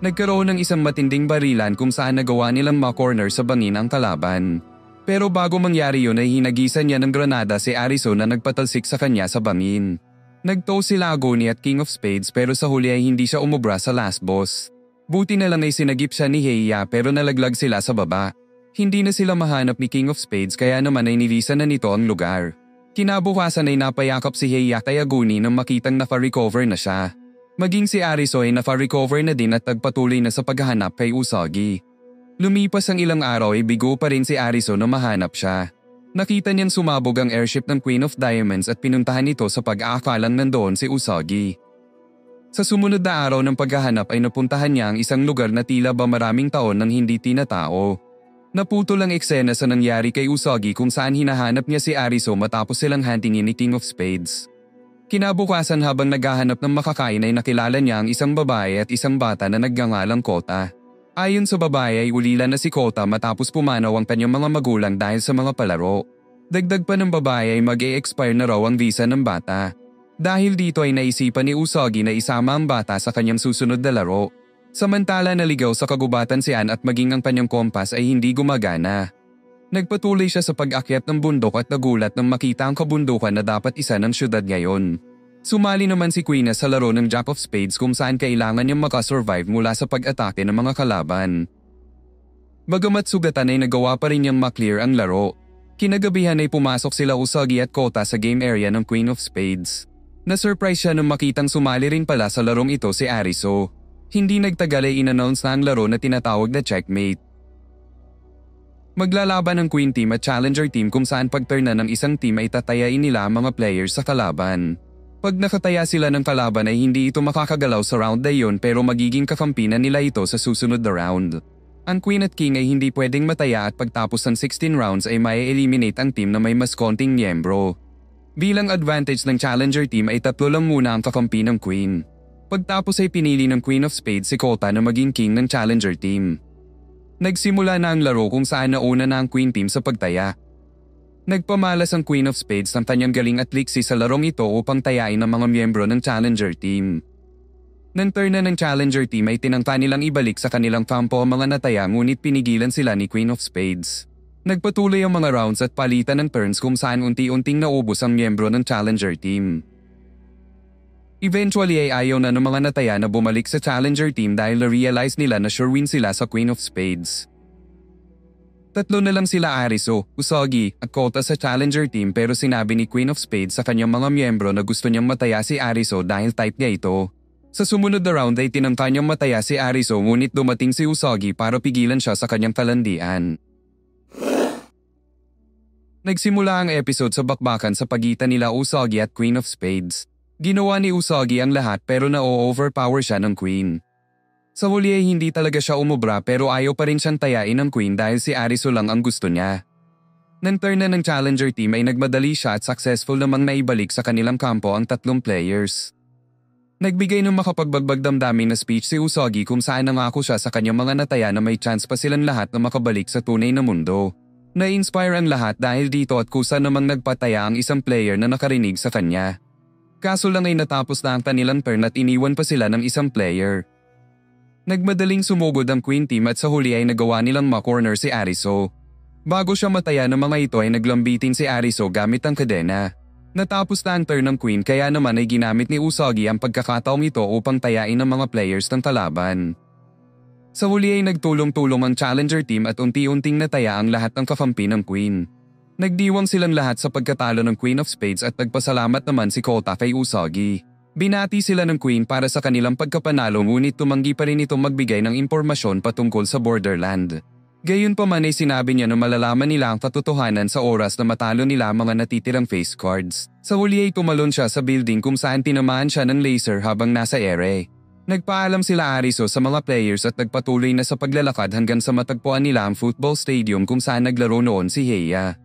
[SPEAKER 1] Nagkaroon ng isang matinding barilan kung saan nagawa nilang ma-corner sa bangin ang kalaban. Pero bago mangyari yun ay hinagisan niya ng granada si Ariso na nagpatalsik sa kanya sa bangin. Nag-toss sila Aguni at King of Spades pero sa huli ay hindi siya umubra sa last boss. Buti na lang ay sinagip siya ni Heya pero nalaglag sila sa baba. Hindi na sila mahanap ni King of Spades kaya naman ay nilisan na nito ang lugar. Kinabukasan ay napayakap si Heya kay Aguni nang makitang naka-recover na siya. Maging si Ariso ay naka-recover na din at nagpatuloy na sa paghahanap kay Usagi. Lumipas ang ilang araw ay bigo pa rin si Ariso na mahanap siya. Nakita niyang sumabog ang airship ng Queen of Diamonds at pinuntahan ito sa pag-aakalang nandoon si Usagi. Sa sumunod na araw ng paghahanap ay napuntahan niya ang isang lugar na tila ba maraming taon nang hindi tinatao. Naputol ang eksena sa nangyari kay Usagi kung saan hinahanap niya si Ariso matapos silang huntingin ni King of Spades. Kinabukasan habang naghahanap ng makakain ay nakilala niya ang isang babae at isang bata na nagngangalang Kota. Ayon sa babae ay ulila na si Kota matapos pumanaw ang kanyang mga magulang dahil sa mga palaro. Dagdag pa ng babae ay mag-e-expire na raw ang visa ng bata. Dahil dito ay naisipan ni Usagi na isama ang bata sa kanyang susunod na laro. Samantala naligaw sa kagubatan si Ann at maging ang kanyang kompas ay hindi gumagana. Nagpatuloy siya sa pag-akyat ng bundok at nagulat nang makita ang kabundukan na dapat isa ng syudad ngayon. Sumali naman si Queen sa laro ng Jack of Spades kung saan kailangan niyang makasurvive mula sa pag-atake ng mga kalaban. Bagamat sugatan ay nagawa pa rin niyang maklear ang laro. Kinagabihan ay pumasok sila Usagi at Kota sa game area ng Queen of Spades. Na-surprise siya nang makitang sumali rin pala sa larong ito si Ariso. Hindi nagtagal ay in-announce na ang laro na tinatawag na checkmate. Maglalaban ang Queen Team at Challenger Team kung saan pagturna ng isang team ay tatayain nila ang mga players sa kalaban. Pag nakataya sila ng kalaban ay hindi ito makakagalaw sa round na yun pero magiging kakampi na nila ito sa susunod na round. Ang Queen at King ay hindi pwedeng mataya at pagtapos ng 16 rounds ay mai-eliminate ang team na may mas konting miyembro. Bilang advantage ng Challenger Team ay 3 lang muna ang kakampi ng Queen. Pagtapos ay pinili ng Queen of Spades si Kota na maging king ng Challenger Team. Nagsimula na ang laro kung saan nauna na ang Queen Team sa pagtaya. Nagpamalas ang Queen of Spades ng kanyang galing at liksi sa larong ito upang tayain ang mga miyembro ng Challenger Team. Nang turn na ng Challenger Team ay tinangka nilang ibalik sa kanilang kampo ang mga nataya ngunit pinigilan sila ni Queen of Spades. Nagpatuloy ang mga rounds at palitan ng turns kung saan unti-unting naubos ang miyembro ng Challenger Team. Eventually ay ayaw na ng mga nataya na bumalik sa Challenger Team dahil na-realize nila na sure win sila sa Queen of Spades. 3 na lang sila Ariso, Usagi at Kota sa Challenger Team pero sinabi ni Queen of Spades sa kanyang mga miyembro na gusto niyang mataya si Ariso dahil type niya ito. Sa sumunod na round ay tinangka niyang mataya si Arizo ngunit dumating si Usagi para pigilan siya sa kanyang talandian. Nagsimula ang episode sa bakbakan sa pagitan nila Usagi at Queen of Spades. Ginawa ni Usagi ang lahat pero na-overpower siya ng Queen. Sa huli ay hindi talaga siya umubra pero ayaw pa rin siyang tayain ng Queen dahil si Arizo lang ang gusto niya. Nang turn na ng challenger team ay nagmadali siya at successful namang naibalik sa kanilang kampo ang tatlong players. Nagbigay ng makapagbagbag damdamin na speech si Usagi kung saan nangako siya sa kanyang mga nataya na may chance pa silang lahat na makabalik sa tunay na mundo. Na-inspire ang lahat dahil dito at kusa namang nagpataya ang isang player na nakarinig sa kanya. Kaso lang ay natapos na ang kanilang turn at iniwan pa sila ng isang player. Nagmadaling sumugod ang Queen team at sa huli ay nagawa nilang ma-corner si Arizo. Bago siya mataya ng mga ito ay naglambitin si Arizo gamit ang kadena. Natapos na ang turn ng Queen kaya naman ay ginamit ni Usagi ang pagkakataong ito upang tayain ang mga players ng kalaban. Sa huli ay nagtulong-tulong ang challenger team at unti-unting nataya ang lahat ng kakampi ng Queen. Nagdiwang silang lahat sa pagkatalo ng Queen of Spades at nagpasalamat naman si Kota kay Usagi. Binati sila ng Queen para sa kanilang pagkapanalo ngunit tumanggi pa rin itong magbigay ng impormasyon patungkol sa Borderland. Gayunpaman ay sinabi niya na malalaman nila ang katotohanan sa oras na matalo nila ang mga natitirang face cards. Sa huli ay tumalon siya sa building kung saan tinamaan siya ng laser habang nasa ere. Nagpaalam sila Arizo sa mga players at nagpatuloy na sa paglalakad hanggang sa matagpuan nila ang football stadium kung saan naglaro noon si Heiya.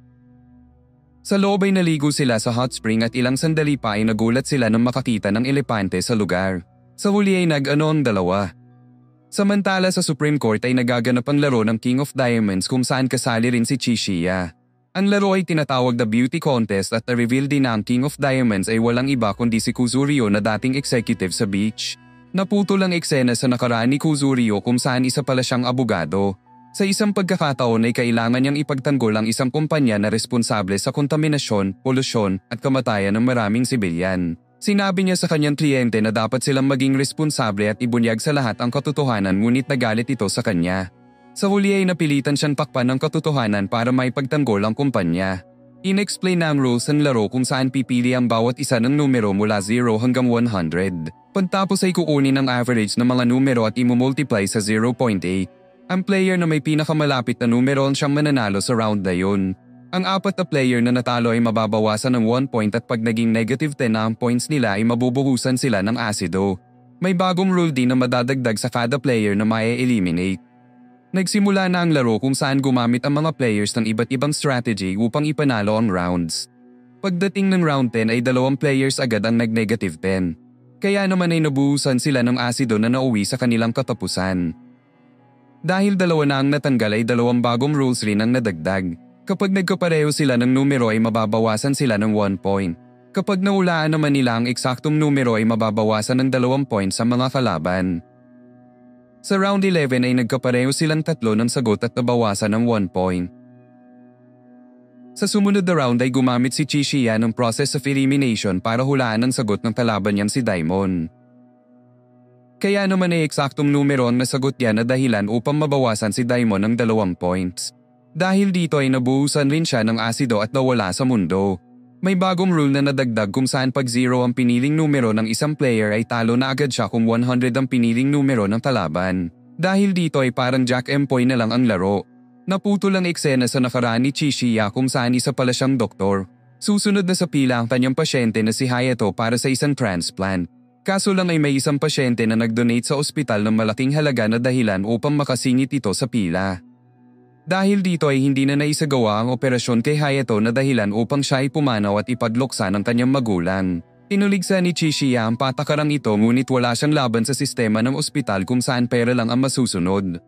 [SPEAKER 1] Sa loob ay naligo sila sa hot spring at ilang sandali pa ay nagulat sila nang makakita ng elepante sa lugar. Sa huli ay nag-ano ang dalawa. Samantala sa Supreme Court ay nagaganap ang laro ng King of Diamonds kung saan kasali rin si Chishiya. Ang laro ay tinatawag na beauty contest at na-reveal din na ang King of Diamonds ay walang iba kundi si Kuzurio na dating executive sa beach. Naputol ang eksena sa nakaraan ni Kuzurio kung saan isa pala siyang abogado. Sa isang pagkakataon ay kailangan niyang ipagtanggol ang isang kumpanya na responsable sa kontaminasyon, polusyon at kamatayan ng maraming sibilyan. Sinabi niya sa kanyang kliyente na dapat silang maging responsable at ibunyag sa lahat ang katotohanan ngunit nagalit ito sa kanya. Sa huli ay napilitan siyang takpan ng katotohanan para maipagtanggol ang kumpanya. In-explain na ang rules ng laro kung saan pipili ang bawat isa ng numero mula 0 hanggang 100. Pagtapos ay kukunin ang average ng mga numero at imumultiply sa 0.8. Ang player na may pinakamalapit na numero ang siyang mananalo sa round na yun. Ang apat na player na natalo ay mababawasan ng 1 point at pag naging negative 10 na ang points nila ay mabubuhusan sila ng asido. May bagong rule din na madadagdag sa kada player na mae-eliminate. Nagsimula na ang laro kung saan gumamit ang mga players ng iba't ibang strategy upang ipanalo ang rounds. Pagdating ng round 10 ay dalawang players agad ang nag-negative 10. Kaya naman ay nabuhusan sila ng asido na nauwi sa kanilang katapusan. Dahil dalawa na ang natanggal ay dalawang bagong rules rin ang nadagdag. Kapag nagkapareho sila ng numero ay mababawasan sila ng 1 point. Kapag naulaan naman nila ang eksaktong numero ay mababawasan ng 2 points sa mga kalaban. Sa round 11 ay nagkapareho silang tatlo ng sagot at nabawasan ng 1 point. Sa sumunod na round ay gumamit si Chishiya ng process of elimination para hulaan ang sagot ng kalaban niyang si Daimon. Kaya naman ay eksaktong numero ang nasagot niya na dahilan upang mabawasan si Daimon ng 2 points. Dahil dito ay nabuhusan rin siya ng asido at nawala sa mundo. May bagong rule na nadagdag kung saan pag 0 ang piniling numero ng isang player ay talo na agad siya kung 100 ang piniling numero ng kalaban. Dahil dito ay parang Jack Empoy na lang ang laro. Naputol ang eksena sa nakaraan ni Chishiya kung saan isa pala siyang doktor. Susunod na sa pila ang kanyang pasyente na si Hayato para sa isang transplant. Kaso lang ay may isang pasyente na nag-donate sa ospital ng malaking halaga na dahilan upang makasingit ito sa pila. Dahil dito ay hindi na naisagawa ang operasyon kay Hayato na dahilan upang siya ay pumanaw at ipagluksa ng kanyang magulang. Tinuligsa ni Chishiya ang patakarang ito ngunit wala siyang laban sa sistema ng ospital kung saan pera lang ang masusunod.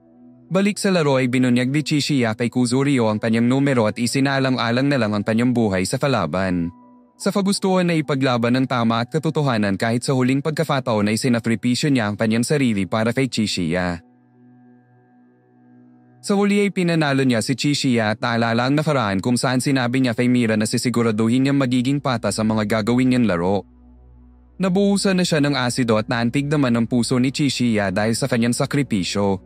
[SPEAKER 1] Balik sa laro ay binunyag ni Chishiya kay Kuzurio ang kanyang numero at isinaalang-alang na lang ang kanyang buhay sa kalaban. Sa kagustuhan na ipaglaban ng tama at katotohanan kahit sa huling pagkakataon ay sinakripisyo niya ang kanyang sarili para kay Chishiya. Sa huli ay pinanalo niya si Chishiya at naalala ang nakaraan kung saan sinabi niya kay Mira na sisiguraduhin niyang magiging patas ang mga gagawin niyang laro. Nabuhusan na siya ng asido at naantig naman ang puso ni Chishiya dahil sa kanyang sakripisyo.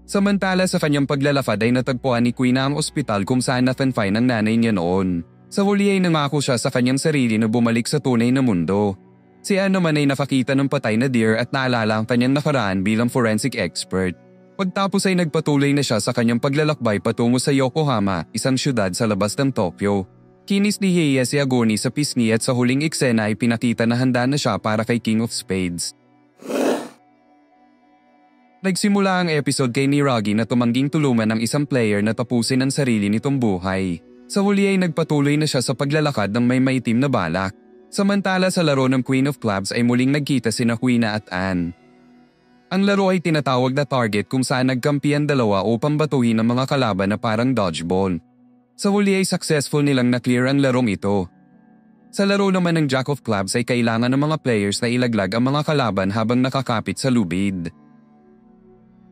[SPEAKER 1] Samantala sa kanyang paglalakad ay natagpuan ni Queen ang ospital kung saan na-confine ang nanay niya noon. Sa huli ay nangako siya sa kanyang sarili na bumalik sa tunay na mundo. Si Anne naman ay nakakita ng patay na deer at naalala ang kanyang nakaraan bilang forensic expert. Pagtapos ay nagpatuloy na siya sa kanyang paglalakbay patungo sa Yokohama, isang syudad sa labas ng Tokyo. Kinis ni Heiya si Agoni sa pisngi at sa huling eksena ay pinakita na handa na siya para kay King of Spades. Nagsimula ang episode kay Niragi na tumangging tulungan ng isang player na tapusin ang sarili nitong buhay. Sa huli ay nagpatuloy na siya sa paglalakad ng may maitim na balak. Samantala sa laro ng Queen of Clubs ay muling nagkita sina Quina at Anne. Ang laro ay tinatawag na target kung saan nagkampi ang dalawa upang batuhin ang mga kalaban na parang dodgeball. Sa huli ay successful nilang na-clear ang larong ito. Sa laro naman ng Jack of Clubs ay kailangan ng mga players na ilaglag ang mga kalaban habang nakakapit sa lubid.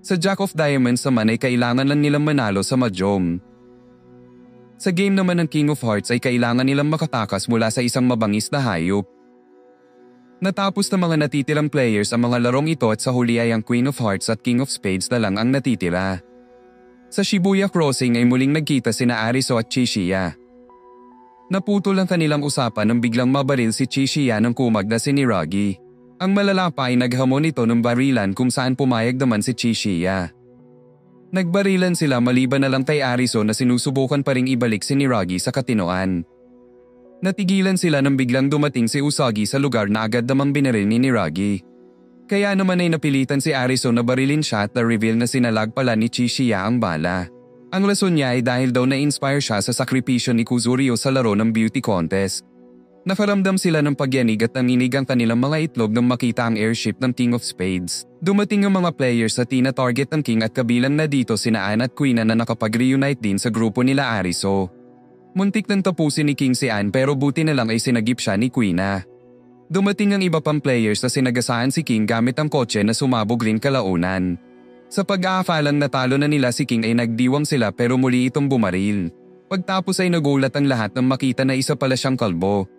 [SPEAKER 1] Sa Jack of Diamonds naman ay kailangan lang nilang manalo sa mahjong. Sa game naman ng King of Hearts ay kailangan nilang makatakas mula sa isang mabangis na hayop. Natapos ng mga natitirang players ang mga larong ito at sa huli ay ang Queen of Hearts at King of Spades na lang ang natitira. Sa Shibuya Crossing ay muling nagkita sina Ariso at Chishiya. Naputol ang kanilang usapan nang biglang mabaril si Chishiya ng kumag na si Niragi. Ang malala pa ay naghamon ito ng barilan kung saan pumayag naman si Chishiya. Nagbarilan sila maliban na lang kay Ariso na sinusubukan pa ring ibalik si Niragi sa katinoan. Natigilan sila nang biglang dumating si Usagi sa lugar na agad namang binaril ni Niragi. Kaya naman ay napilitan si Ariso na barilin siya at na-reveal na sinalag pala ni Chishiya ang bala. Ang rason niya ay dahil daw na-inspire siya sa sakripisyo ni Kuzuryo sa laro ng beauty contest. Nakaramdam sila ng pagyanig at nanginig ang kanilang mga itlog nang makita ang airship ng King of Spades. Dumating ang mga players sa tina-target ng King at kabilang na dito sina Anne at Quina na nakapag-reunite din sa grupo nila Ariso. Muntik nang tapusin ni King si Anne pero buti na lang ay sinagip siya ni Quina. Dumating ang iba pang players na sinagasaan si King gamit ang kotse na sumabog rin kalaunan. Sa pag-aafalang natalo na nila si King ay nagdiwang sila pero muli itong bumaril. Pagtapos ay nagulat ang lahat nang makita na isa pala siyang kalbo.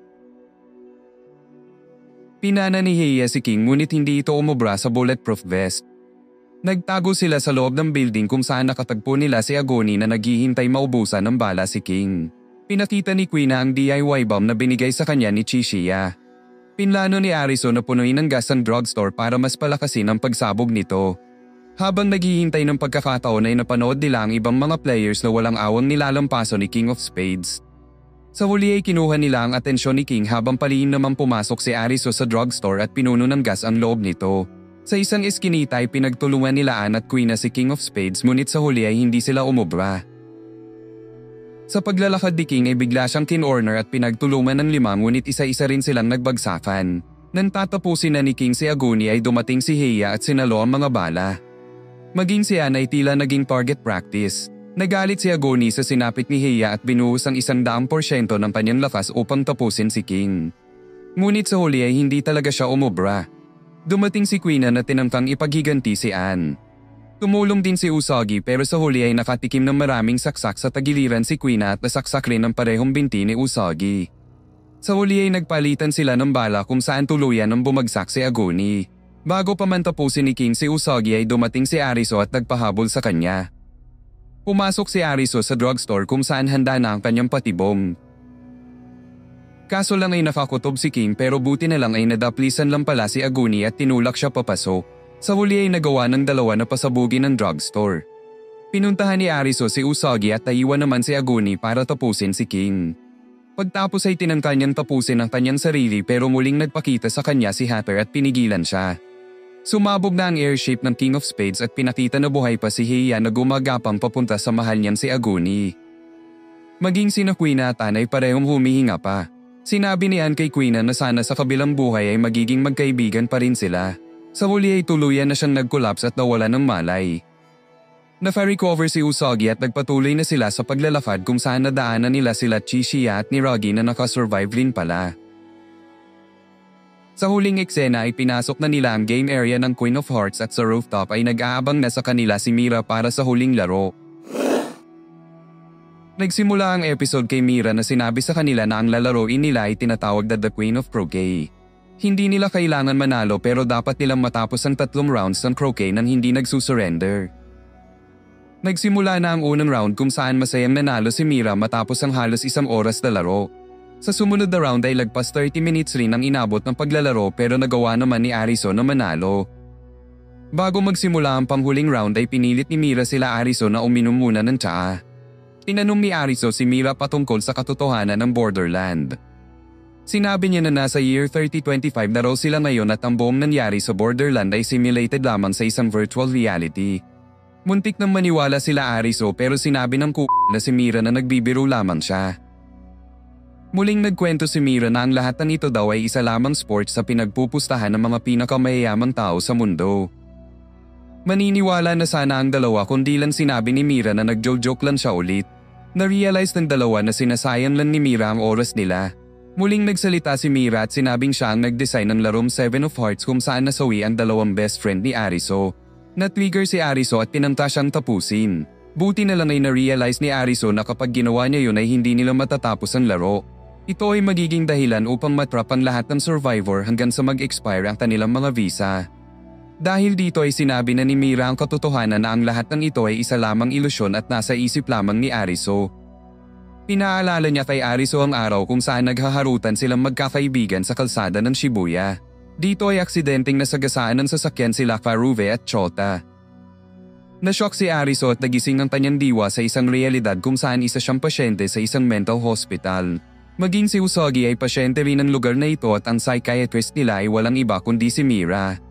[SPEAKER 1] Pinana ni Heiya si King ngunit hindi ito umubra sa bulletproof vest. Nagtago sila sa loob ng building kung saan nakatagpo nila si Agoni na naghihintay maubusan ng bala si King. Pinakita ni Quina ang DIY bomb na binigay sa kanya ni Chishiya. Pinlano ni Ariso na punuin ng gas ang drugstore para mas palakasin ang pagsabog nito. Habang naghihintay ng pagkakataon ay napanood nila ang ibang mga players na walang awang nilalampaso ni King of Spades. Sa huli ay kinuha nila ang atensyon ni King habang palihim naman pumasok si Ariso sa drugstore at pinuno ng gas ang loob nito. Sa isang eskinita ay pinagtulungan nila Anne at Quina si King of Spades ngunit sa huli ay hindi sila umubra. Sa paglalakad ni King ay bigla siyang kinorner at pinagtulungan ng lima ngunit isa-isa rin silang nagbagsakan. Nang tatapusin na ni King si Agoni ay dumating si Heiya at sinalo ang mga bala. Maging si Anne ay tila naging target practice. Nagalit si Agoni sa sinapit ni Heiya at binuhos ang 100% ng kanyang lakas upang tapusin si King. Ngunit sa huli ay hindi talaga siya umubra. Dumating si Quina na tinangkang ipaghiganti si Anne. Tumulong din si Usagi pero sa huli ay nakatikim ng maraming saksak sa tagiliran si Quina at nasaksak rin ang parehong binti ni Usagi. Sa huli ay nagpalitan sila ng bala kung saan tuluyan ang bumagsak si Agoni. Bago pa man tapusin ni King si Usagi ay dumating si Ariso at nagpahabol sa kanya. Pumasok si Ariso sa drugstore kung saan handa na ang kanyang patibong. Kaso lang ay nakakutob si King pero buti na lang ay nadaplisan lang pala si Agoni at tinulak siya papasok. Sa huli ay nagawa ng dalawa na pasabugin ng drugstore. Pinuntahan ni Ariso si Usagi at naiwan naman si Agoni para tapusin si King. Pagtapos ay tinangka niyang tapusin ang kanyang sarili pero muling nagpakita sa kanya si Hatter at pinigilan siya. Sumabog na ang airship ng King of Spades at pinakita na buhay pa si Heiya na gumagapang papunta sa mahal niyang si Agoni. Maging sina Quina at Anne ay parehong humihinga pa. Sinabi ni Anne kay Quina na sana sa kabilang buhay ay magiging magkaibigan pa rin sila. Sa huli ay tuluyan na siyang nag-collapse at nawala ng malay. Nafa-recover si Usagi at nagpatuloy na sila sa paglalakad kung saan nadaanan nila sila Chishiya at Niragi na nakasurvive rin pala. Sa huling eksena ay pinasok na nila ang game area ng Queen of Hearts at sa rooftop ay nag-aabang na sa kanila si Mira para sa huling laro. Nagsimula ang episode kay Mira na sinabi sa kanila na ang lalaroin nila ay tinatawag na The Queen of Croquet. Hindi nila kailangan manalo pero dapat nilang matapos ang 3 rounds ng croquet nang hindi nagsusurrender. Nagsimula na ang unang round kung saan masayang nanalo si Mira matapos ang halos 1 oras na laro. Sa sumunod na round ay lagpas 30 minutes rin ang inabot ng paglalaro pero nagawa naman ni Arizo na manalo. Bago magsimula ang panghuling round ay pinilit ni Mira sila Arizo na uminom muna ng tsaa. Tinanong ni Arizo si Mira patungkol sa katotohanan ng Borderland. Sinabi niya na nasa year 3025 na raw sila ngayon at ang buong nangyari sa Borderland ay simulated lamang sa isang virtual reality. Muntik nang maniwala sila Arizo pero sinabi ng na si Mira na nagbibiro lamang siya. Muling nagkwento si Mira na ang lahat ng ito daw ay isa lamang sport sa pinagpupustahan ng mga pinakamayayamang tao sa mundo. Maniniwala na sana ang dalawa kundi lang sinabi ni Mira na nagjo-joke lang siya ulit. Na-realize ng dalawa na sinasayang lang ni Mira ang oras nila. Muling nagsalita si Mira at sinabing siya ang nag-design ng larong Seven of Hearts kung saan nasawi ang dalawang best friend ni Arizo. Na-trigger si Arizo at pinanta siyang tapusin. Buti na lang ay na-realize ni Arizo na kapag ginawa niya yun ay hindi nila matatapos ang laro. Ito ay magiging dahilan upang matrap ang lahat ng survivor hanggang sa mag-expire ang kanilang mga visa. Dahil dito ay sinabi na ni Mira ang katotohanan na ang lahat ng ito ay isa lamang ilusyon at nasa isip lamang ni Arizo. Pinaalala niya kay Arizo ang araw kung saan naghaharutan silang magkakaibigan sa kalsada ng Shibuya. Dito ay aksidenteng nasagasaan ng sasakyan sila Faruve at Chota. Nashock si Arizo at nagising ang kanyang diwa sa isang realidad kung saan isa siyang pasyente sa isang mental hospital. Maging si Usagi ay pasyente rin ng lugar na ito at ang psychiatrist nila ay walang iba kundi si Mira.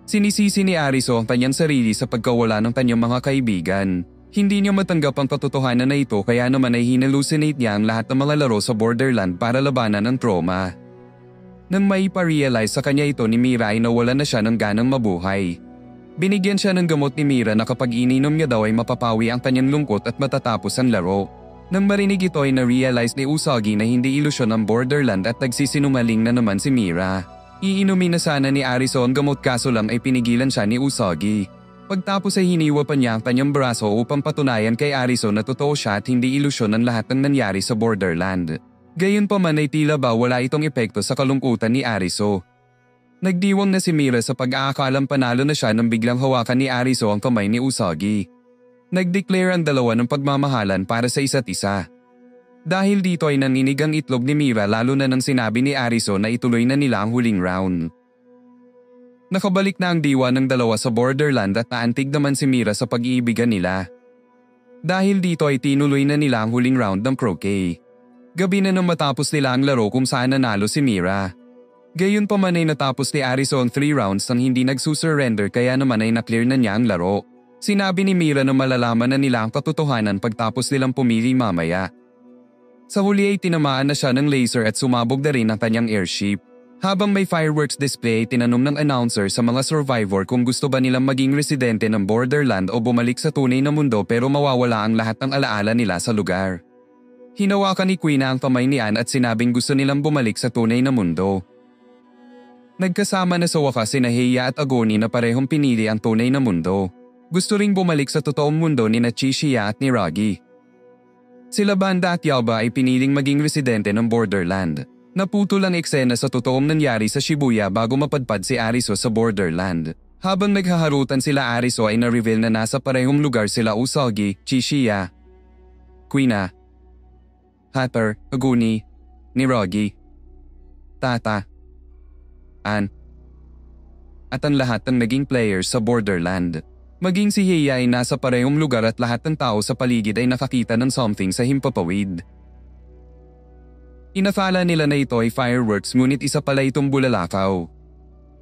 [SPEAKER 1] Sinisisi ni Arizo ang kanyang sarili sa pagkawala ng kanyang mga kaibigan. Hindi niya matanggap ang katotohanan na ito kaya naman ay hinallucinate niya ang lahat ng mga laro sa Borderland para labanan ang trauma. Nang maipa-realize sa kanya ito ni Mira ay nawala na siya ng ganang mabuhay. Binigyan siya ng gamot ni Mira na kapag ininom niya daw ay mapapawi ang kanyang lungkot at matatapos ang laro. Nang marinig ito ay na-realize ni Usagi na hindi ilusyon ang Borderland at nagsisinumaling na naman si Mira. Iinumin na sana ni Arizo ang gamot kaso lang ay pinigilan siya ni Usagi. Pagtapos ay hiniwa pa niya ang kanyang braso upang patunayan kay Arizo na totoo siya at hindi ilusyon ang lahat ng nangyari sa Borderland. Gayunpaman ay tila ba wala itong epekto sa kalungkutan ni Arizo. Nagdiwang na si Mira sa pag-aakalang panalo na siya nang biglang hawakan ni Arizo ang kamay ni Usagi. Nag-declare ang dalawa ng pagmamahalan para sa isa't isa. Dahil dito ay naninig ang itlog ni Mira lalo na nang sinabi ni Arizo na ituloy na nila ang huling round. Nakabalik na ang diwa ng dalawa sa Borderland at naantig naman si Mira sa pag-iibigan nila. Dahil dito ay tinuloy na nila ang huling round ng croquet. Gabi na nang matapos nila ang laro kung saan nanalo si Mira. Gayunpaman ay natapos ni Arizo ang 3 rounds nang hindi nagsusurrender kaya naman ay na-clear na niya ang laro. Sinabi ni Mira na malalaman na nila ang katotohanan pagtapos nilang pumili mamaya. Sa huli ay tinamaan na siya ng laser at sumabog na rin ang kanyang airship. Habang may fireworks display, tinanong ng announcer sa mga survivor kung gusto ba nilang maging residente ng Borderland o bumalik sa tunay na mundo pero mawawala ang lahat ng alaala nila sa lugar. Hinawakan ni Queen ang kamay ni Anne at sinabing gusto nilang bumalik sa tunay na mundo. Nagkasama na sa wakas sina Heiya at Agoni na parehong pinili ang tunay na mundo. Gusto ring bumalik sa totoong mundo ni Chishiya at ni Ragi. Sila Banda at Yauba ay piniling maging residente ng Borderland. Naputol ang eksena sa totoong nangyari sa Shibuya bago mapadpad si Arizo sa Borderland. Habang naghaharutan sila Arizo ay na-reveal na nasa parehong lugar sila Usagi, Chishiya, Quina, Hatter, Aguni, ni Ragi, Tata, Ann, at ang lahat ng naging players sa Borderland. Maging si Heiya ay nasa parehong lugar at lahat ng tao sa paligid ay nakakita ng something sa himpapawid. Inafala nila na ito ay fireworks ngunit isa pala itong bulalakaw.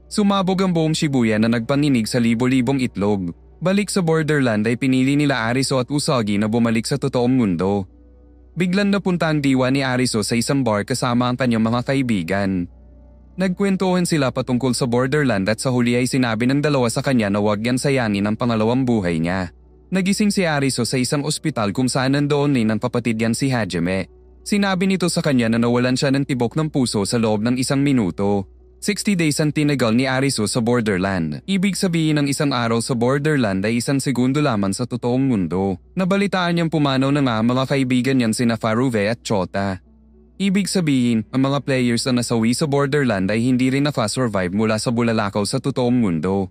[SPEAKER 1] Sumabog ang buong Shibuya na nagpaninig sa libo-libong itlog. Balik sa Borderland ay pinili nila Arizo at Usagi na bumalik sa totoong mundo. Biglang napunta ang diwa ni Arizo sa isang bar kasama ang kanyang mga kaibigan. Nagkwentuhan sila patungkol sa Borderland at sa huli ay sinabi ng dalawa sa kanya na huwag yan sayanin ang pangalawang buhay niya. Nagising si Arizo sa isang ospital kung saan nandoon din ang kapatid niyan si Hajime. Sinabi nito sa kanya na nawalan siya ng tibok ng puso sa loob ng 1 minuto. 60 days ang tinagal ni Arizo sa Borderland. Ibig sabihin ng isang araw sa Borderland ay 1 segundo lamang sa totoong mundo. Nabalitaan niyang pumanaw na nga mga kaibigan niyan sina Faruve at Chota. Ibig sabihin, ang mga players na nasawi sa Borderland ay hindi rin naka-survive mula sa bulalakaw sa totoong mundo.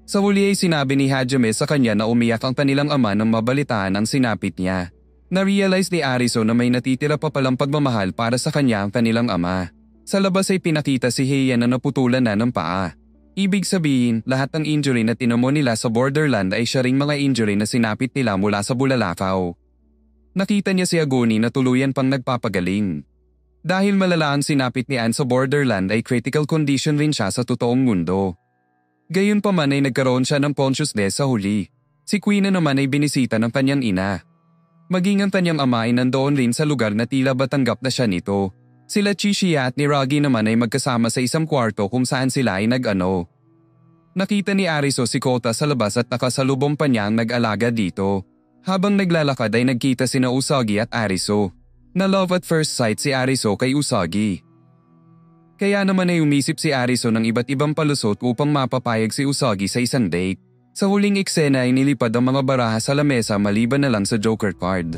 [SPEAKER 1] Sa huli ay sinabi ni Hajime sa kanya na umiyak ang kanilang ama nang mabalitaan ang sinapit niya. Na-realize ni Ariso na may natitira pa palang pagmamahal para sa kanya ang kanilang ama. Sa labas ay pinakita si Heian na naputulan na ng paa. Ibig sabihin, lahat ng injury na tinamo nila sa Borderland ay siya ring mga injury na sinapit nila mula sa Bulalakaw. Nakita niya si Aguni na tuluyan pang nagpapagaling. Dahil malala ang sinapit ni Anne sa Borderland ay critical condition rin siya sa totoong mundo. Gayunpaman ay nagkaroon siya ng consciousness sa huli. Si Queen naman ay binisita ng kanyang ina. Maging ang kanyang ama ay nandoon rin sa lugar na tila ba tanggap na siya nito. Sila Chishiya at ni Ragi naman ay magkasama sa isang kwarto kung saan sila ay nag-ano. Nakita ni Ariso si Kota sa labas at nakasalubong pa niya ang nag-alaga dito. Habang naglalakad ay nagkita sina Usagi at Ariso. Na love at first sight si Ariso kay Usagi. Kaya naman ay umisip si Ariso ng iba't ibang palusot upang mapapayag si Usagi sa isang date. Sa huling eksena ay nilipad ang mga baraha sa lamesa maliban na lang sa Joker card.